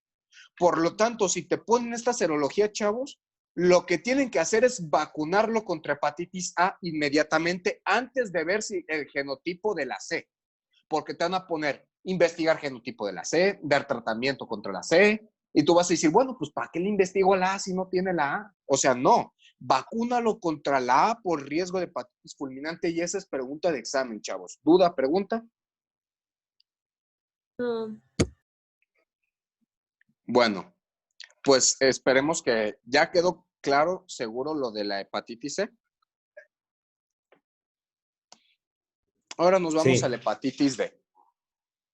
Por lo tanto, si te ponen esta serología, chavos, lo que tienen que hacer es vacunarlo contra hepatitis A inmediatamente antes de ver si el genotipo de la C. Porque te van a poner investigar genotipo de la C, dar tratamiento contra la C, y tú vas a decir, bueno, pues ¿para qué le investigo la A si no tiene la A? O sea, no, vacúnalo contra la A por riesgo de hepatitis fulminante y esa es pregunta de examen, chavos. ¿Duda, pregunta? No. Bueno, pues esperemos que ya quedó claro, seguro, lo de la hepatitis C. Ahora nos vamos a la hepatitis D.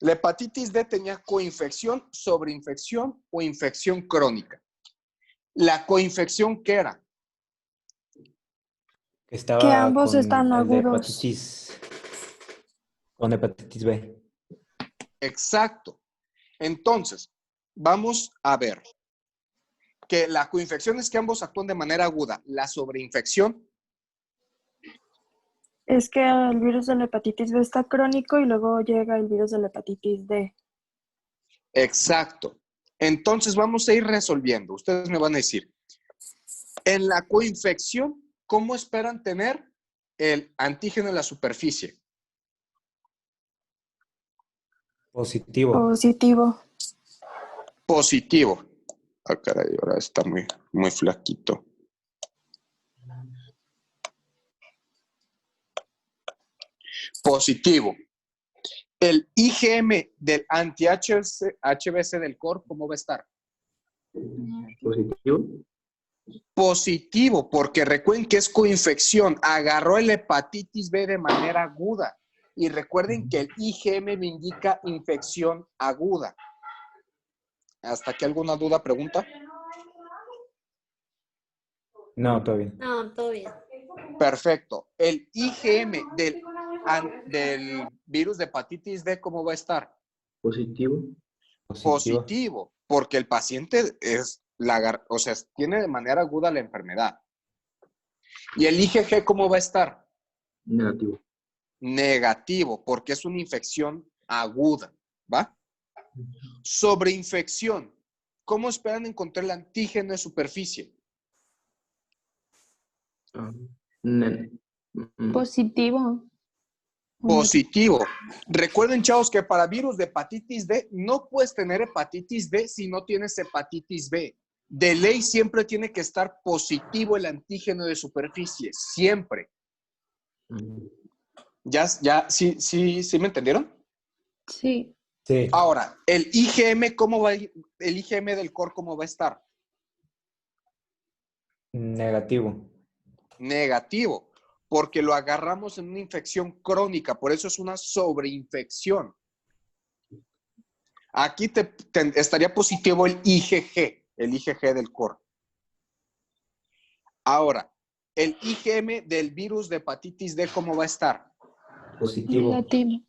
La hepatitis D tenía coinfección, sobreinfección o infección crónica. La coinfección, ¿qué era? Estaba que ambos con están el de agudos. Con hepatitis B. Exacto. Entonces, vamos a ver que la coinfección es que ambos actúan de manera aguda. La sobreinfección es que el virus de la hepatitis B está crónico y luego llega el virus de la hepatitis D. Exacto. Entonces vamos a ir resolviendo. Ustedes me van a decir, en la coinfección, ¿cómo esperan tener el antígeno en la superficie? Positivo. Positivo. Positivo. Ah, caray, ahora está muy flaquito. Positivo. El IgM del anti-HBC del core, ¿cómo va a estar? Positivo. Positivo, porque recuerden que es coinfección. Agarró el hepatitis B de manera aguda. Y recuerden que el IgM me indica infección aguda. ¿Hasta aquí alguna duda, pregunta? No, todo bien. No, todo bien. Perfecto. El IgM del virus de hepatitis D, ¿cómo va a estar? Positivo. Positivo, porque el paciente tiene de manera aguda la enfermedad. ¿Y el IgG cómo va a estar? Negativo. Negativo, porque es una infección aguda, ¿va? Sobreinfección. ¿Cómo esperan encontrar el antígeno de superficie? Positivo. Positivo. Recuerden, chavos, que para virus de hepatitis D no puedes tener hepatitis D si no tienes hepatitis B. De ley siempre tiene que estar positivo el antígeno de superficie, siempre. ¿Ya, sí me entendieron? Sí. Sí. Ahora, el IgM, el IgM del core, ¿cómo va a estar? Negativo. Negativo, porque lo agarramos en una infección crónica, por eso es una sobreinfección. Aquí estaría positivo el IgG del core. Ahora, el IgM del virus de hepatitis D, ¿cómo va a estar? Positivo. Negativo.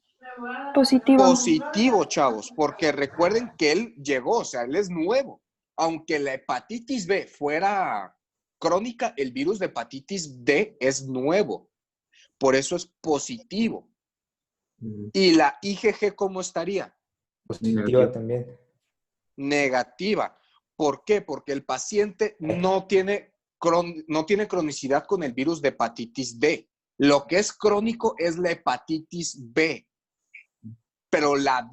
Positivo. Positivo, chavos, porque recuerden que él llegó, o sea, él es nuevo. Aunque la hepatitis B fuera crónica, el virus de hepatitis D es nuevo. Por eso es positivo. ¿Y la IgG cómo estaría? Positiva también. Negativa. ¿Por qué? Porque el paciente no tiene cronicidad con el virus de hepatitis D. Lo que es crónico es la hepatitis B. Pero la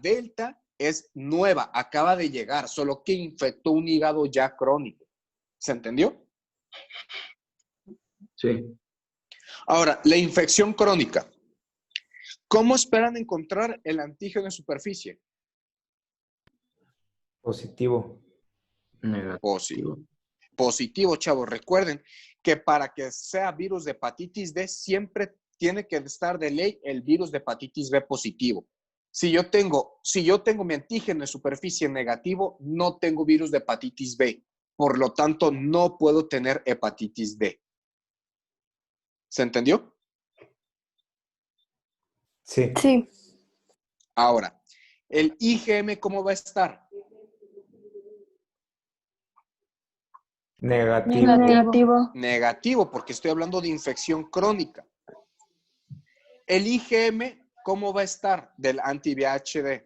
delta, es nueva, acaba de llegar, solo que infectó un hígado ya crónico. ¿Se entendió? Sí. Ahora, la infección crónica. ¿Cómo esperan encontrar el antígeno en superficie? Positivo. Negativo. Positivo, chavos. Recuerden que para que sea virus de hepatitis D, siempre tiene que estar de ley el virus de hepatitis B positivo. Si yo tengo mi antígeno en superficie negativo, no tengo virus de hepatitis B. Por lo tanto, no puedo tener hepatitis D. ¿Se entendió? Sí. Sí. Ahora, el IgM, ¿cómo va a estar? Negativo. Negativo. Negativo, porque estoy hablando de infección crónica. El IgM, ¿cómo va a estar del anti-VHD?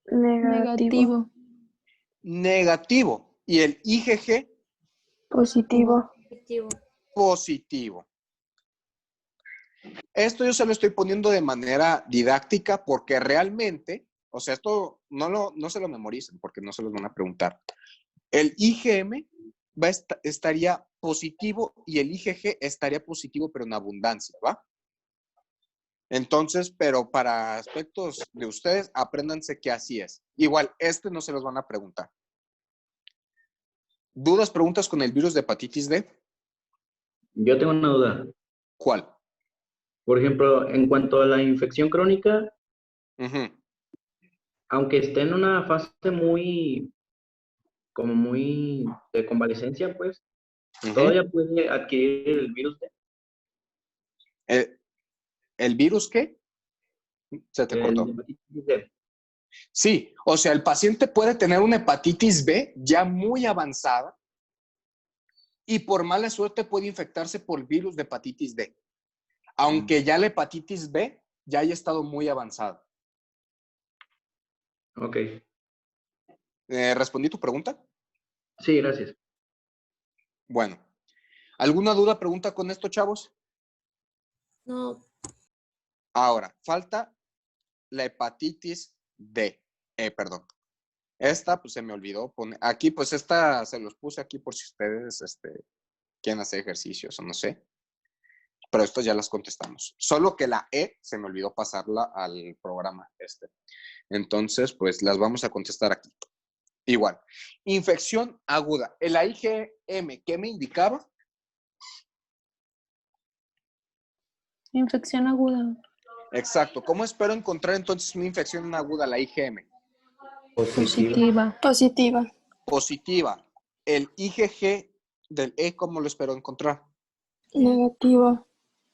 Negativo. Negativo. ¿Y el IgG? Positivo. Positivo. Esto yo se lo estoy poniendo de manera didáctica porque realmente, o sea, esto no se lo memoricen porque no se los van a preguntar. El IgM estaría positivo y el IgG estaría positivo, pero en abundancia, ¿va? Entonces, pero para aspectos de ustedes, apréndanse que así es. Igual, no se los van a preguntar. ¿Dudas, preguntas con el virus de hepatitis D? Yo tengo una duda. ¿Cuál? Por ejemplo, en cuanto a la infección crónica, aunque esté en una fase muy de convalecencia, pues, todavía puede adquirir el virus D. ¿El virus qué? Se te cortó. Hepatitis D. Sí, o sea, el paciente puede tener una hepatitis B ya muy avanzada y por mala suerte puede infectarse por virus de hepatitis D, aunque ya la hepatitis B ya haya estado muy avanzada. Ok. ¿Respondí tu pregunta? Sí, gracias. Bueno, ¿alguna duda, pregunta con esto, chavos? No. Ahora, falta la hepatitis D. Perdón. Esta, pues se me olvidó poner. Aquí, pues esta se los puse aquí por si ustedes quieren hacer ejercicios o no sé. Pero estas ya las contestamos. Solo que la E se me olvidó pasarla al programa Entonces, pues las vamos a contestar aquí. Igual. Infección aguda. El IgM, ¿qué me indicaba? Infección aguda. Exacto. ¿Cómo espero encontrar entonces una infección aguda, la IgM? Positiva. Positiva. Positiva. El IgG del E, ¿cómo lo espero encontrar? Negativo.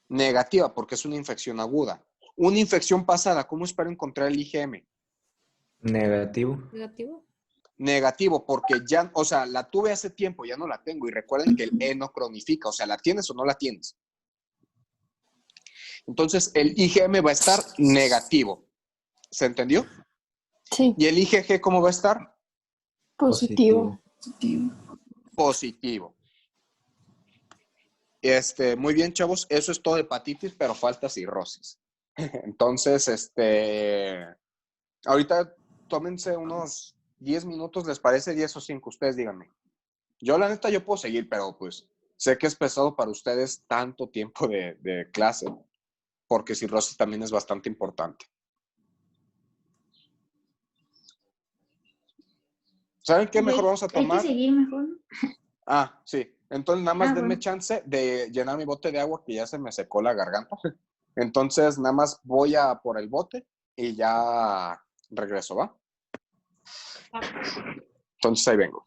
Negativa, porque es una infección aguda. Una infección pasada, ¿cómo espero encontrar el IgM? Negativo. Negativo, porque ya, o sea, la tuve hace tiempo, ya no la tengo. Y recuerden que el E no cronifica, o sea, ¿la tienes o no la tienes? Entonces, el IgM va a estar negativo. ¿Se entendió? Sí. ¿Y el IgG cómo va a estar? Positivo. Positivo. Muy bien, chavos. Eso es todo de hepatitis, pero falta cirrosis. Entonces, ahorita tómense unos 10 minutos, ¿les parece? 10 o 5, ustedes díganme. Yo, la neta, yo puedo seguir, pero pues sé que es pesado para ustedes tanto tiempo de clase, porque cirrosis también es bastante importante. ¿Saben qué mejor vamos a tomar? Hay que seguir mejor. Ah, sí. Entonces nada más denme bueno. chance de llenar mi bote de agua que ya se me secó la garganta. Entonces nada más voy a por el bote y ya regreso, ¿va? Entonces ahí vengo.